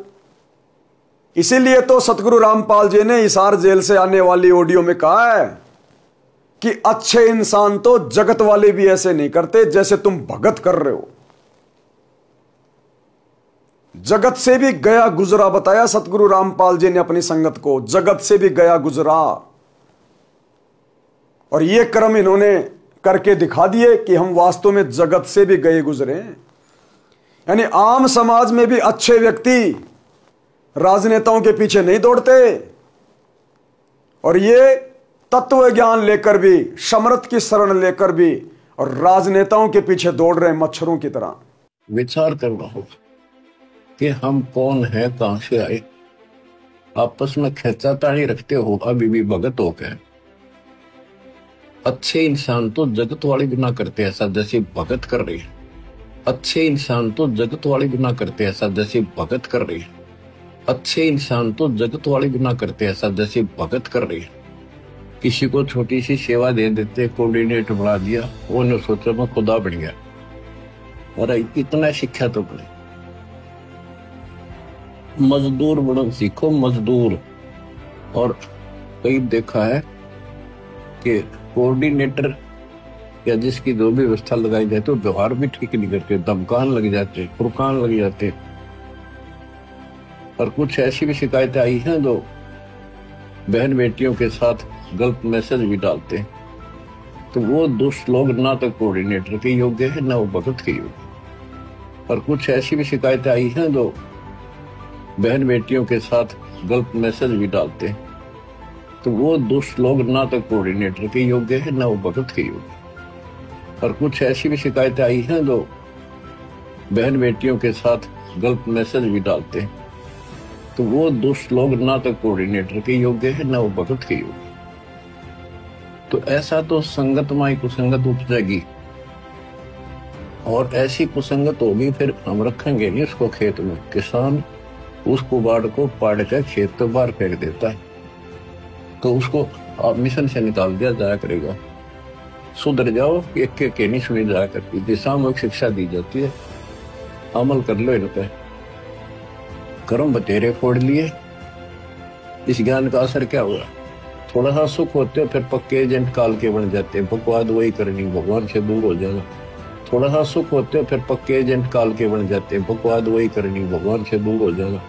इसीलिए तो सतगुरु रामपाल जी ने हिसार जेल से आने वाली ऑडियो में कहा है कि अच्छे इंसान तो जगत वाले भी ऐसे नहीं करते जैसे तुम भगत कर रहे हो। जगत से भी गया गुजरा बताया सतगुरु रामपाल जी ने अपनी संगत को, जगत से भी गया गुजरा। और ये कर्म इन्होंने करके दिखा दिए कि हम वास्तव में जगत से भी गए गुजरे। यानी आम समाज में भी अच्छे व्यक्ति राजनेताओं के पीछे नहीं दौड़ते, और ये तत्व ज्ञान लेकर भी, समर्थ की शरण लेकर भी, और राजनेताओं के पीछे दौड़ रहे मच्छरों की तरह। विचार करना होगा कि हम कौन है, कहां से आए। आपस में खेचातानी रखते हो अभी भी भगत हो गए। अच्छे इंसान तो जगत वाले भी ना करते ऐसा जैसे भगत कर रही है। अच्छे इंसान तो जगत वाले भी ना करते ऐसा जैसे भगत कर रही है। अच्छे इंसान तो जगत वाले भी ना करते ऐसा जैसे भगत कर रही है। किसी को छोटी सी सेवा दे देते, कोऑर्डिनेटर बना दिया, उन्होंने सोचा मैं खुदा बन गया। और इतना शिक्षा तो पड़े, मजदूर बनो सीखो, मजदूर। और कई देखा है कि कोऑर्डिनेटर या जिसकी जो भी व्यवस्था लगाई जाती है वो व्यवहार भी ठीक नहीं करते, धमकान लग जाते, फुरकान लग जाते। और कुछ ऐसी भी शिकायतें आई हैं जो बहन बेटियों के साथ गलत मैसेज भी डालते हैं। तो वो दुष्ट लोग ना तो कोऑर्डिनेटर के योग्य है ना वो भगत के योग्य। और कुछ ऐसी भी शिकायतें आई हैं जो बहन बेटियों के साथ गलत मैसेज भी डालते हैं। तो वो दुष्ट लोग ना तो कोऑर्डिनेटर के योग्य है ना वो भगत के योग्य। और कुछ ऐसी भी शिकायतें आई हैं जो बहन बेटियों के साथ गलत मैसेज भी डालते हैं। तो वो दुष्ट लोग ना तो कोऑर्डिनेटर के योग्य है ना वो भगत के योग्य। तो ऐसा तो संगत माई कुसंगत उपजेगी, और ऐसी कुसंगत होगी फिर हम रखेंगे नहीं उसको खेत में। किसान उस कुबाड़ को पाड़ कर खेत तो बाहर फेंक देता है, तो उसको आप मिशन से निकाल दिया जाया करेगा। सुधर जाओ, एक के नहीं सुनी जाया करती, दिशात्मक शिक्षा दी जाती है, अमल कर लो इन पे। कर्म बतेरे फोड़ लिए, इस ज्ञान का असर क्या हुआ? थोड़ा सा सुख होते हो फिर पक्के एजेंट काल के बन जाते हैं, बकवाद वही करनी, भगवान से दूर हो जाना। थोड़ा सा सुख होते हो फिर पक्के एजेंट काल के बन जाते हैं, बकवाद वही करनी, भगवान से दूर हो जाना।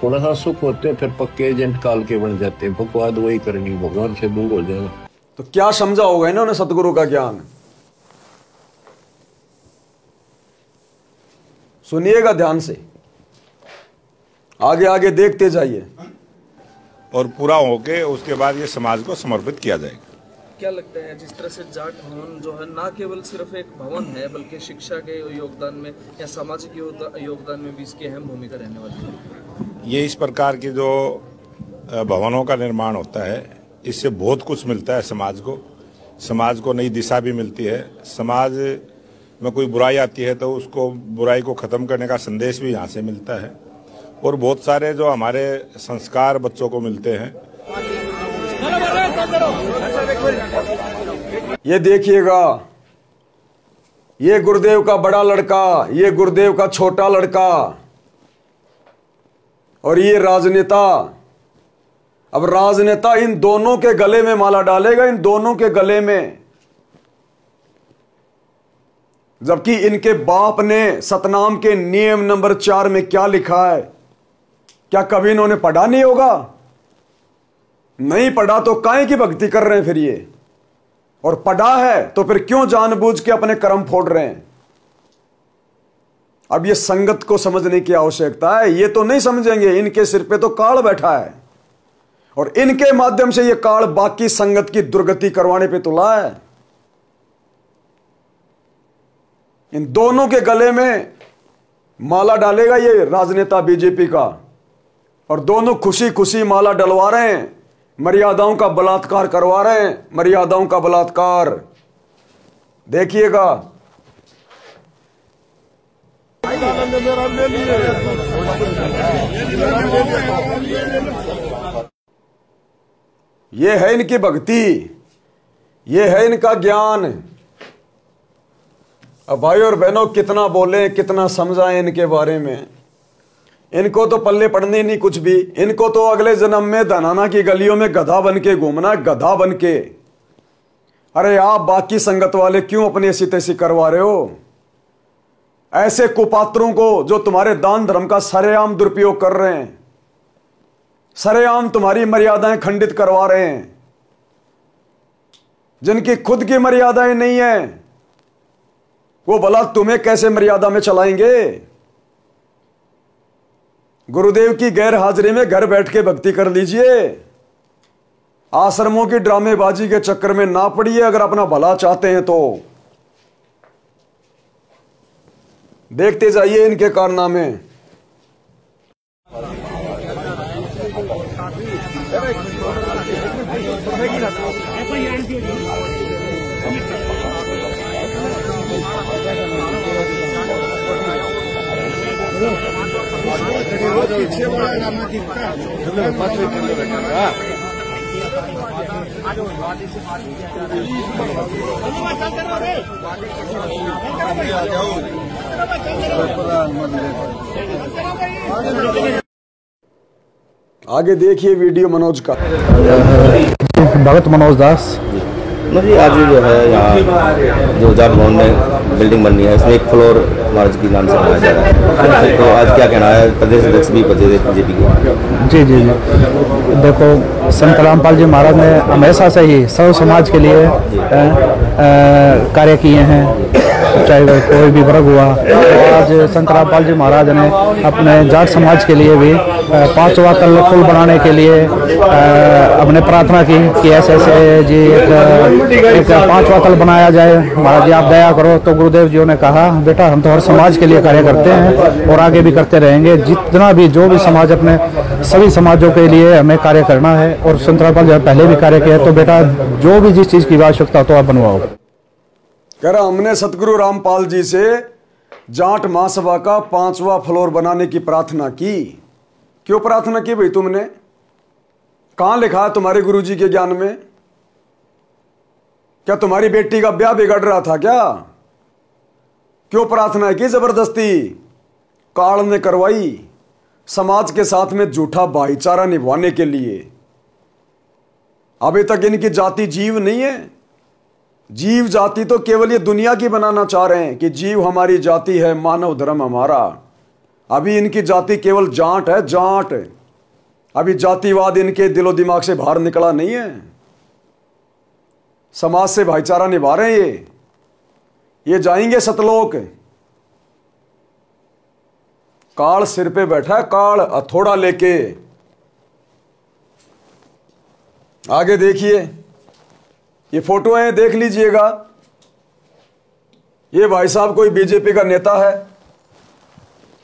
थोड़ा सा सुख होते हो फिर पक्के एजेंट काल के बन जाते हैं, बकवाद वही करनी, भगवान से दूर हो जाना। तो क्या समझा होगा इन्होंने सतगुरु का ज्ञान? सुनिएगा ध्यान से, आगे आगे देखते जाइए, और पूरा होके उसके बाद ये समाज को समर्पित किया जाएगा। क्या लगता है जिस तरह से जाट भवन जो है ना केवल सिर्फ एक भवन है बल्कि शिक्षा के योगदान में या सामाजिक योगदान में भी इसकी अहम भूमिका रहने वाली है? ये इस प्रकार की जो भवनों का निर्माण होता है इससे बहुत कुछ मिलता है समाज को नई दिशा भी मिलती है। समाज में कोई बुराई आती है तो उसको बुराई को खत्म करने का संदेश भी यहाँ से मिलता है, और बहुत सारे जो हमारे संस्कार बच्चों को मिलते हैं। ये देखिएगा, ये गुरुदेव का बड़ा लड़का, ये गुरुदेव का छोटा लड़का, और ये राजनेता। अब राजनेता इन दोनों के गले में माला डालेगा, इन दोनों के गले में, जबकि इनके बाप ने सतनाम के नियम नंबर 4 में क्या लिखा है, क्या कभी इन्होंने पढ़ा नहीं होगा? नहीं पढ़ा तो काहे की भक्ति कर रहे हैं फिर ये? और पढ़ा है तो फिर क्यों जानबूझ के अपने कर्म फोड़ रहे हैं? अब ये संगत को समझने की आवश्यकता है। ये तो नहीं समझेंगे, इनके सिर पे तो काल बैठा है, और इनके माध्यम से ये काल बाकी संगत की दुर्गति करवाने पे तुला है। इन दोनों के गले में माला डालेगा ये राजनेता बीजेपी का, और दोनों खुशी खुशी माला डलवा रहे हैं, मर्यादाओं का बलात्कार करवा रहे हैं, मर्यादाओं का बलात्कार। देखिएगा। ये है इनकी भक्ति, ये है इनका ज्ञान। अब भाई और बहनों, कितना बोले, कितना समझाएं इनके बारे में। इनको तो पल्ले पड़ने नहीं कुछ भी। इनको तो अगले जन्म में धनाना की गलियों में गधा बन के घूमना, गधा बन के। अरे आप बाकी संगत वाले क्यों अपनी ऐसी तैसी करवा रहे हो? ऐसे कुपात्रों को जो तुम्हारे दान धर्म का सरेआम दुरुपयोग कर रहे हैं, सरेआम तुम्हारी मर्यादाएं खंडित करवा रहे हैं, जिनकी खुद की मर्यादाएं नहीं है, वो भला तुम्हें कैसे मर्यादा में चलाएंगे? गुरुदेव की गैर हाजिरी में घर बैठ के भक्ति कर लीजिए। आश्रमों की ड्रामेबाजी के चक्कर में ना पड़िए अगर अपना भला चाहते हैं तो। देखते जाइए इनके कारनामे। आगे देखिए वीडियो मनोज का। भगत मनोज दास जी, आज जो है यहाँ जो जाट भवन में बिल्डिंग बननी है, इसमें एक फ्लोर महाराज की नाम से बनाया जा रहा है, तो आज क्या कहना है? प्रदेश अध्यक्ष भी बचे थे बीजेपी के। जी जी जी, देखो संत रामपाल जी महाराज ने हमेशा से ही सर्व समाज के लिए कार्य किए हैं, चाहे वह कोई भी वर्ग हुआ। आज संत रामपाल जी महाराज ने अपने जाट समाज के लिए भी 5वां तल पुल बनाने के लिए अपने प्रार्थना की कि ऐसे जी एक 5वां तल बनाया जाए। महाराज जी आप दया करो। तो गुरुदेव जी ने कहा, बेटा हम तो हर समाज के लिए कार्य करते हैं और आगे भी करते रहेंगे। जितना भी जो भी समाज, अपने सभी समाजों के लिए हमें कार्य करना है। और संत रामपाल जी पहले भी कार्य किया, तो बेटा जो भी जिस चीज़ की आवश्यकता तो आप बनवाओ। कह रहा हमने सतगुरु रामपाल जी से जाट महासभा का 5वां फ्लोर बनाने की प्रार्थना की। क्यों प्रार्थना की भाई तुमने? कहां लिखा है तुम्हारे गुरुजी के ज्ञान में? क्या तुम्हारी बेटी का ब्याह बिगड़ रहा था क्या? क्यों प्रार्थना की जबरदस्ती? काल ने करवाई समाज के साथ में झूठा भाईचारा निभाने के लिए। अभी तक इनकी जाति जीव नहीं है। जीव जाति तो केवल ये दुनिया की बनाना चाह रहे हैं कि जीव हमारी जाति है, मानव धर्म हमारा। अभी इनकी जाति केवल जाट है, जाट। अभी जातिवाद इनके दिलो दिमाग से बाहर निकला नहीं है। समाज से भाईचारा निभा रहे हैं ये जाएंगे सतलोक। काल सिर पे बैठा है, काल हथौड़ा लेके। आगे देखिए, ये फोटो है, देख लीजिएगा। ये भाई साहब कोई बीजेपी का नेता है।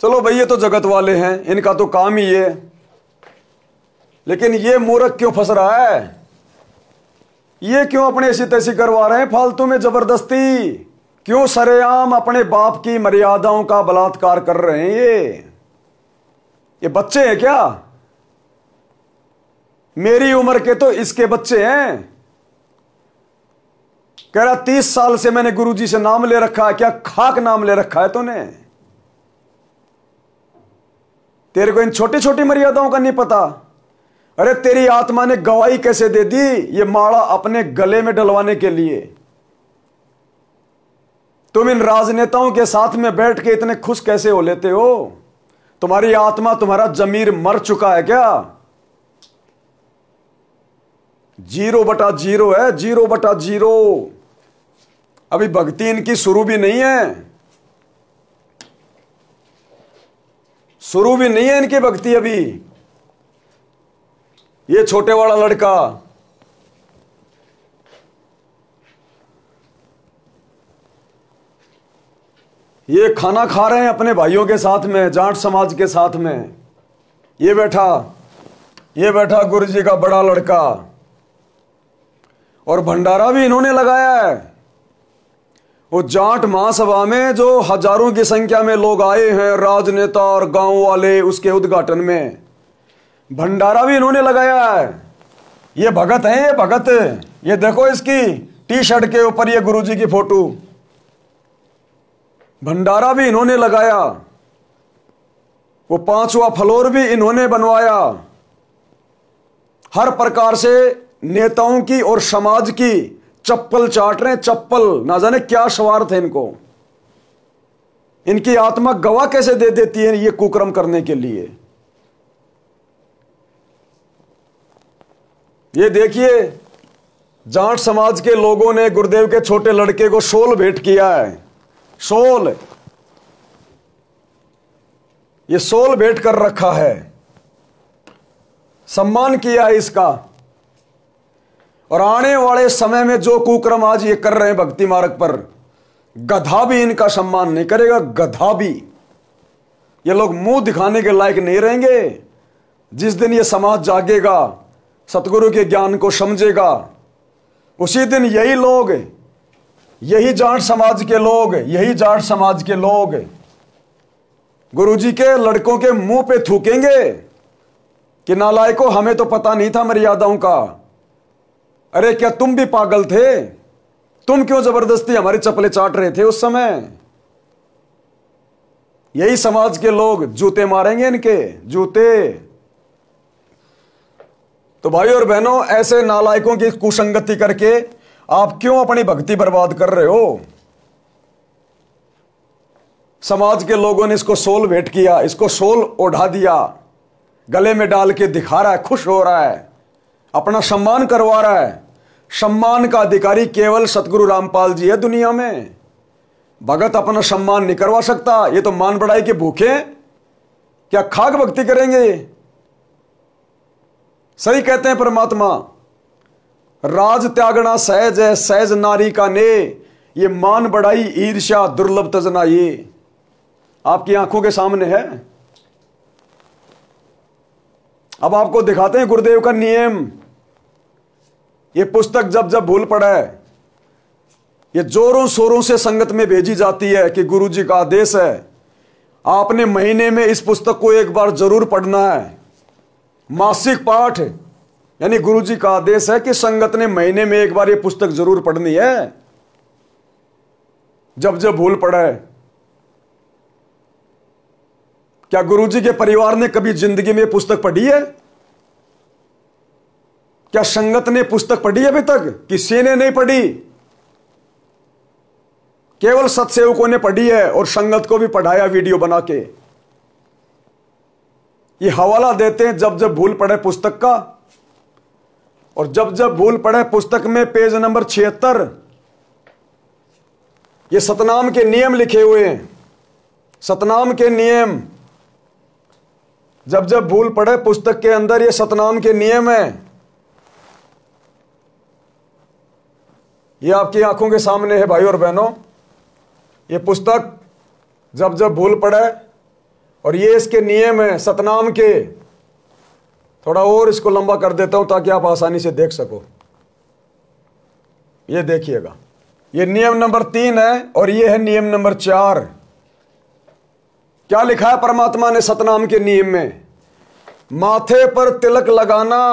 चलो भाई ये तो जगत वाले हैं, इनका तो काम ही है। लेकिन ये मूर्ख क्यों फंस रहा है? ये क्यों अपने ऐसी तैसी करवा रहे हैं फालतू में जबरदस्ती? क्यों सरेआम अपने बाप की मर्यादाओं का बलात्कार कर रहे हैं? ये बच्चे हैं क्या? मेरी उम्र के तो इसके बच्चे हैं। कह रहा 30 साल से मैंने गुरुजी से नाम ले रखा है। क्या खाक नाम ले रखा है तूने? तेरे को इन छोटी छोटी मर्यादाओं का नहीं पता? अरे तेरी आत्मा ने गवाही कैसे दे दी ये माला अपने गले में डलवाने के लिए? तुम इन राजनेताओं के साथ में बैठ के इतने खुश कैसे हो लेते हो? तुम्हारी आत्मा, तुम्हारा जमीर मर चुका है क्या? 0/0 है, 0/0। अभी भक्ति इनकी शुरू भी नहीं है, शुरू भी नहीं है इनकी भक्ति अभी। ये छोटे वाला लड़का, ये खाना खा रहे हैं अपने भाइयों के साथ में, जाट समाज के साथ में। ये बैठा गुरु जी का बड़ा लड़का, और भंडारा भी इन्होंने लगाया है। वो जाट महासभा में जो हजारों की संख्या में लोग आए हैं, राजनेता और गांव वाले, उसके उद्घाटन में भंडारा भी इन्होंने लगाया है। ये भगत हैं, ये भगत। ये देखो इसकी टी शर्ट के ऊपर ये गुरुजी की फोटो। भंडारा भी इन्होंने लगाया। वो 5वां फ्लोर भी इन्होंने बनवाया। हर प्रकार से नेताओं की और समाज की चप्पल चाट रहे हैं, चप्पल। ना जाने क्या स्वार्थ है इनको। इनकी आत्मा गवाह कैसे दे देती है ये कुकर्म करने के लिए। ये देखिए, जाट समाज के लोगों ने गुरुदेव के छोटे लड़के को शॉल भेंट किया है। शॉल, ये शॉल भेंट कर रखा है, सम्मान किया है इसका। और आने वाले समय में जो कुकर्म आज ये कर रहे हैं भक्ति मार्ग पर, गधा भी इनका सम्मान नहीं करेगा। गधा भी। ये लोग मुंह दिखाने के लायक नहीं रहेंगे। जिस दिन ये समाज जागेगा, सतगुरु के ज्ञान को समझेगा, उसी दिन यही लोग, यही जाट समाज के लोग गुरुजी के लड़कों के मुंह पे थूकेंगे कि नालायको, हमें तो पता नहीं था मर्यादाओं का। अरे क्या तुम भी पागल थे? तुम क्यों जबरदस्ती हमारी चप्पलें चाट रहे थे उस समय? यही समाज के लोग जूते मारेंगे, इनके जूते। तो भाई और बहनों, ऐसे नालायकों की कुसंगति करके आप क्यों अपनी भक्ति बर्बाद कर रहे हो? समाज के लोगों ने इसको शॉल भेंट किया, इसको शॉल ओढ़ा दिया, गले में डाल के दिखा रहा है, खुश हो रहा है, अपना सम्मान करवा रहा है। सम्मान का अधिकारी केवल सतगुरु रामपाल जी है दुनिया में। भगत अपना सम्मान नहीं करवा सकता। ये तो मान बढ़ाई के भूखे, क्या खाक भक्ति करेंगे? सही कहते हैं परमात्मा, राज त्यागना सहज है, सहज नारी का ने। ये मान बढ़ाई ईर्ष्या दुर्लभ तजना, ये आपकी आंखों के सामने है। अब आपको दिखाते हैं गुरुदेव का नियम। ये पुस्तक जब जब भूल पड़ा है, ये जोरों शोरों से संगत में भेजी जाती है कि गुरु जी का आदेश है, आपने महीने में इस पुस्तक को एक बार जरूर पढ़ना है। मासिक पाठ, यानी गुरु जी का आदेश है कि संगत ने महीने में एक बार ये पुस्तक जरूर पढ़नी है। जब जब भूल पड़ा है, क्या गुरु जी के परिवार ने कभी जिंदगी में पुस्तक पढ़ी है? क्या संगत ने पुस्तक पढ़ी अभी तक? किसी ने नहीं पढ़ी। केवल सत्सेवकों ने पढ़ी है और संगत को भी पढ़ाया वीडियो बना के। ये हवाला देते हैं जब जब भूल पड़े पुस्तक का। और जब जब भूल पड़े पुस्तक में पेज नंबर 76 ये सतनाम के नियम लिखे हुए हैं। सतनाम के नियम, जब जब भूल पड़े पुस्तक के अंदर ये सतनाम के नियम है। ये आपकी आंखों के सामने है भाई और बहनों। ये पुस्तक जब जब भूल पड़े, और ये इसके नियम है सतनाम के। थोड़ा और इसको लंबा कर देता हूं ताकि आप आसानी से देख सको। ये देखिएगा, ये नियम नंबर 3 है और ये है नियम नंबर 4। क्या लिखा है परमात्मा ने सतनाम के नियम में? माथे पर तिलक लगाना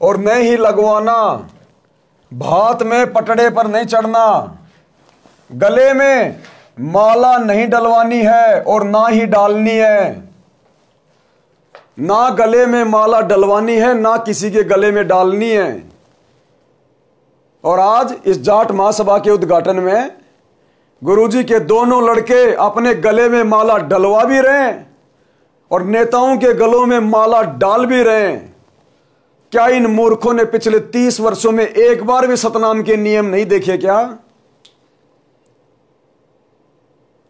और नहीं ही लगवाना, भात में पटड़े पर नहीं चढ़ना, गले में माला नहीं डलवानी है और ना ही डालनी है। ना गले में माला डलवानी है, ना किसी के गले में डालनी है। और आज इस जाट महासभा के उद्घाटन में गुरुजी के दोनों लड़के अपने गले में माला डलवा भी रहे हैं और नेताओं के गलों में माला डाल भी रहे हैं। क्या इन मूर्खों ने पिछले 30 वर्षों में एक बार भी सतनाम के नियम नहीं देखे क्या?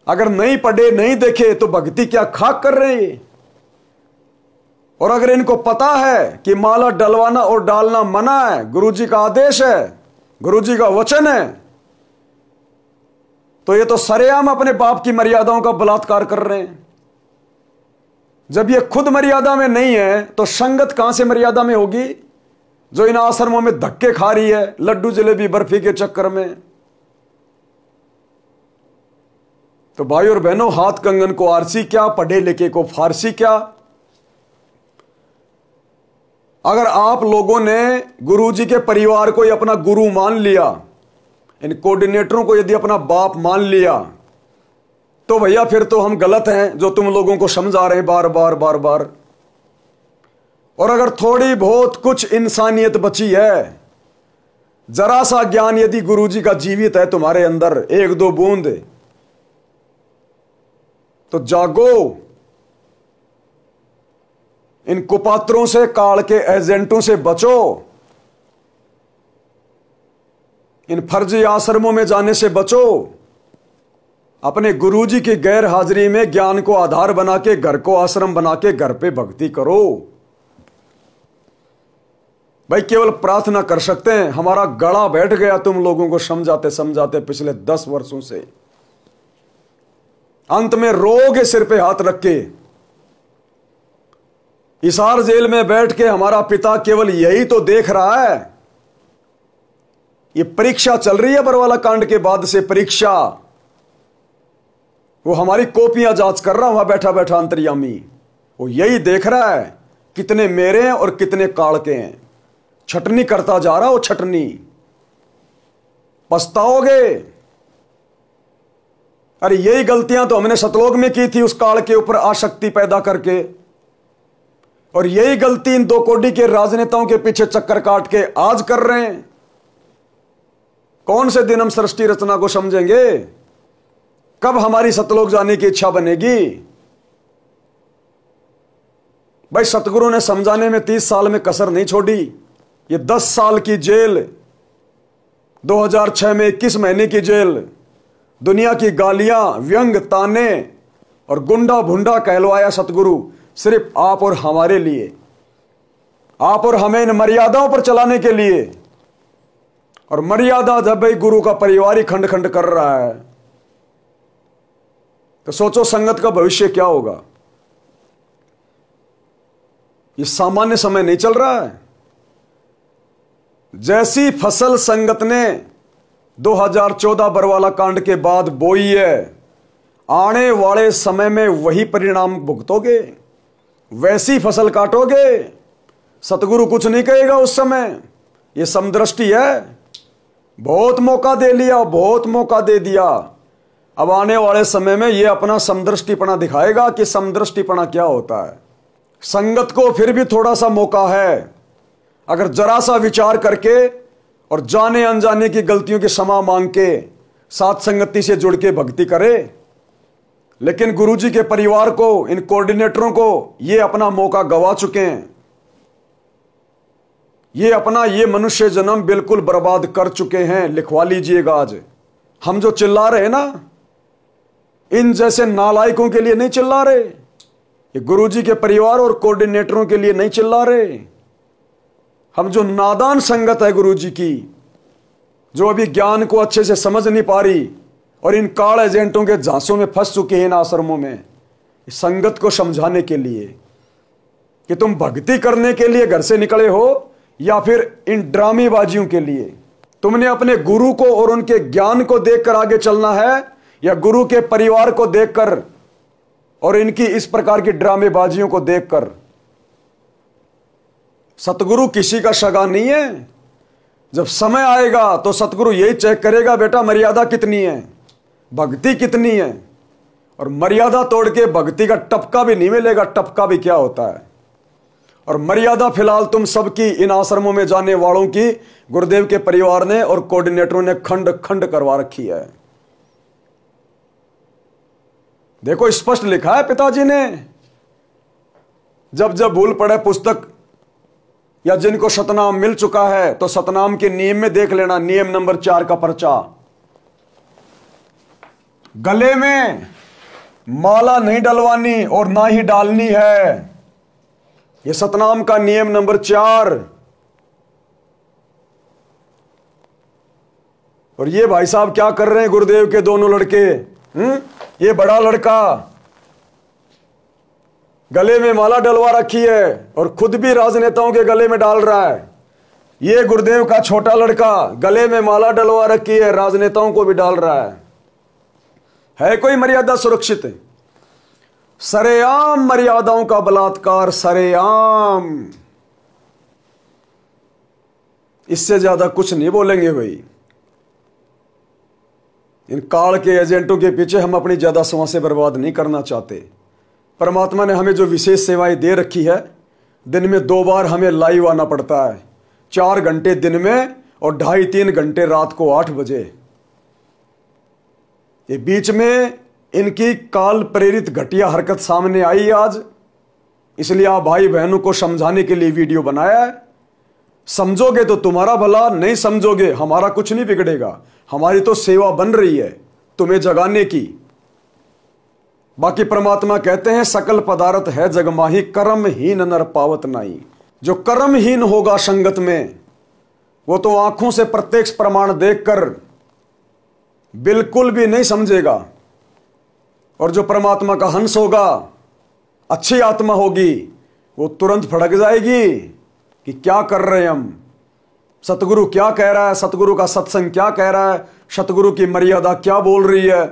अगर नहीं पढ़े, नहीं देखे तो भक्ति क्या खाक कर रहे हैं? और अगर इनको पता है कि माला डलवाना और डालना मना है, गुरुजी का आदेश है, गुरुजी का वचन है, तो ये तो सरेआम अपने बाप की मर्यादाओं का बलात्कार कर रहे हैं। जब ये खुद मर्यादा में नहीं है तो संगत कहां से मर्यादा में होगी, जो इन आश्रमों में धक्के खा रही है लड्डू जलेबी बर्फी के चक्कर में। तो भाई और बहनों, हाथ कंगन को आरसी क्या, पढ़े लिखे को फारसी क्या। अगर आप लोगों ने गुरुजी के परिवार को अपना गुरु मान लिया, इन कोऑर्डिनेटरों को यदि अपना बाप मान लिया, तो भैया फिर तो हम गलत हैं जो तुम लोगों को समझा रहे हैं बार बार बार बार। और अगर थोड़ी बहुत कुछ इंसानियत बची है, जरा सा ज्ञान यदि गुरुजी का जीवित है तुम्हारे अंदर, एक दो बूंद, तो जागो। इन कुपात्रों से, काल के एजेंटों से बचो। इन फर्जी आश्रमों में जाने से बचो। अपने गुरुजी की गैर हाजिरी में ज्ञान को आधार बना के घर को आश्रम बना के घर पे भक्ति करो। भाई केवल प्रार्थना कर सकते हैं, हमारा गला बैठ गया तुम लोगों को समझाते समझाते पिछले 10 वर्षों से। अंत में रोगे सिर पे हाथ रख के। हिसार जेल में बैठ के हमारा पिता केवल यही तो देख रहा है। ये परीक्षा चल रही है बरवाला कांड के बाद से, परीक्षा। वो हमारी कॉपियां जांच कर रहा वहां बैठा बैठा अंतर्यामी। वो यही देख रहा है कितने मेरे हैं और कितने काल के हैं। छटनी करता जा रहा, वो छटनी। पछताओगे। अरे यही गलतियां तो हमने सतलोक में की थी, उस काल के ऊपर आसक्ति पैदा करके। और यही गलती इन 2 कोडी के राजनेताओं के पीछे चक्कर काट के आज कर रहे हैं। कौन से दिन हम सृष्टि रचना को समझेंगे? कब हमारी सतलोक जाने की इच्छा बनेगी? भाई सतगुरु ने समझाने में 30 साल में कसर नहीं छोड़ी। ये 10 साल की जेल, 2006 में 21 महीने की जेल, दुनिया की गालियां, व्यंग, ताने और गुंडा भुंडा कहलवाया सतगुरु सिर्फ आप और हमारे लिए, आप और हमें इन मर्यादाओं पर चलाने के लिए। और मर्यादा जब भाई गुरु का परिवार ही खंड खंड कर रहा है, तो सोचो संगत का भविष्य क्या होगा। ये सामान्य समय नहीं चल रहा है। जैसी फसल संगत ने 2014 बरवाला कांड के बाद बोई है, आने वाले समय में वही परिणाम भुगतोगे, वैसी फसल काटोगे। सतगुरु कुछ नहीं कहेगा उस समय। ये समदृष्टि है। बहुत मौका दे लिया, बहुत मौका दे दिया। अब आने वाले समय में ये अपना समदृष्टिपना दिखाएगा कि समदृष्टिपना क्या होता है। संगत को फिर भी थोड़ा सा मौका है, अगर जरा सा विचार करके और जाने अनजाने की गलतियों की क्षमा मांग के साथ संगति से जुड़ के भक्ति करे। लेकिन गुरुजी के परिवार को, इन कोऑर्डिनेटरों को ये अपना मौका गवा चुके हैं। ये अपना ये मनुष्य जन्म बिल्कुल बर्बाद कर चुके हैं। लिखवा लीजिएगा। आज हम जो चिल्ला रहे हैं ना, इन जैसे नालायकों के लिए नहीं चिल्ला रहे। ये गुरुजी के परिवार और कोऑर्डिनेटरों के लिए नहीं चिल्ला रहे। हम जो नादान संगत है गुरुजी की, जो अभी ज्ञान को अच्छे से समझ नहीं पा रही और इन काल एजेंटों के झांसों में फंस चुके हैं इन आश्रमों में, संगत को समझाने के लिए कि तुम भक्ति करने के लिए घर से निकले हो या फिर इन ड्रामेबाजियों के लिए। तुमने अपने गुरु को और उनके ज्ञान को देखकर आगे चलना है या गुरु के परिवार को देखकर और इनकी इस प्रकार की ड्रामेबाजियों को देखकर। सतगुरु किसी का सगा नहीं है। जब समय आएगा तो सतगुरु यही चेक करेगा, बेटा मर्यादा कितनी है, भक्ति कितनी है। और मर्यादा तोड़ के भक्ति का टपका भी नहीं मिलेगा। टपका भी क्या होता है? और मर्यादा फिलहाल तुम सबकी, इन आश्रमों में जाने वालों की गुरुदेव के परिवार ने और कोऑर्डिनेटरों ने खंड खंड करवा रखी है। देखो स्पष्ट लिखा है पिताजी ने। जब जब भूल पड़े पुस्तक या जिनको सतनाम मिल चुका है तो सतनाम के नियम में देख लेना, नियम नंबर 4 का पर्चा। गले में माला नहीं डलवानी और ना ही डालनी है। यह सतनाम का नियम नंबर 4। और ये भाई साहब क्या कर रहे हैं गुरुदेव के दोनों लड़के? ये बड़ा लड़का गले में माला डलवा रखी है और खुद भी राजनेताओं के गले में डाल रहा है। ये गुरुदेव का छोटा लड़का गले में माला डलवा रखी है, राजनेताओं को भी डाल रहा है कोई मर्यादा सुरक्षित? सरेआम मर्यादाओं का बलात्कार, सरेआम। इससे ज्यादा कुछ नहीं बोलेंगे भाई। इन काल के एजेंटों के पीछे हम अपनी ज्यादा सांसें बर्बाद नहीं करना चाहते। परमात्मा ने हमें जो विशेष सेवाएं दे रखी है, दिन में 2 बार हमें लाइव आना पड़ता है, 4 घंटे दिन में और 2.5-3 घंटे रात को 8 बजे। ये बीच में इनकी काल प्रेरित घटिया हरकत सामने आई आज, इसलिए आप भाई बहनों को समझाने के लिए वीडियो बनाया है। समझोगे तो तुम्हारा भला, नहीं समझोगे हमारा कुछ नहीं बिगड़ेगा। हमारी तो सेवा बन रही है तुम्हें जगाने की। बाकी परमात्मा कहते हैं सकल पदार्थ है जगमाही, कर्महीन नर पावत नाई। जो कर्महीन होगा संगत में, वो तो आंखों से प्रत्यक्ष प्रमाण देखकर बिल्कुल भी नहीं समझेगा। और जो परमात्मा का हंस होगा, अच्छी आत्मा होगी, वो तुरंत फड़क जाएगी कि क्या कर रहे हैं हम, सतगुरु क्या कह रहा है, सतगुरु का सत्संग क्या कह रहा है, सतगुरु की मर्यादा क्या बोल रही है,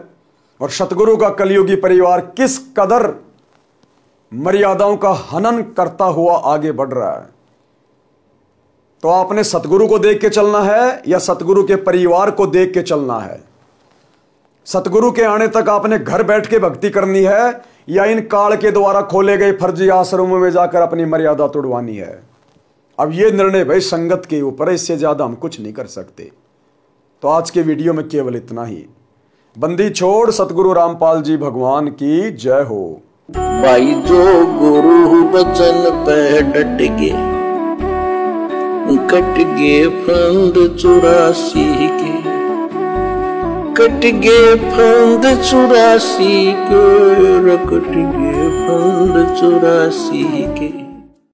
और सतगुरु का कलयुगी परिवार किस कदर मर्यादाओं का हनन करता हुआ आगे बढ़ रहा है। तो आपने सतगुरु को देख के चलना है या सतगुरु के परिवार को देख के चलना है? सतगुरु के आने तक आपने घर बैठ के भक्ति करनी है या इन काल के द्वारा खोले गए फर्जी आश्रमों में जाकर अपनी मर्यादा तोड़वानी है? अब यह निर्णय भाई संगत के ऊपर है, इससे ज्यादा हम कुछ नहीं कर सकते। तो आज के वीडियो में केवल इतना ही। बंदी छोड़ सतगुरु रामपाल जी भगवान की जय हो। भाई जो गुरु बचन पे डट गए, कट गए फंद 84 के, कट गए फंद 84 के, कट गए फंद 84 के।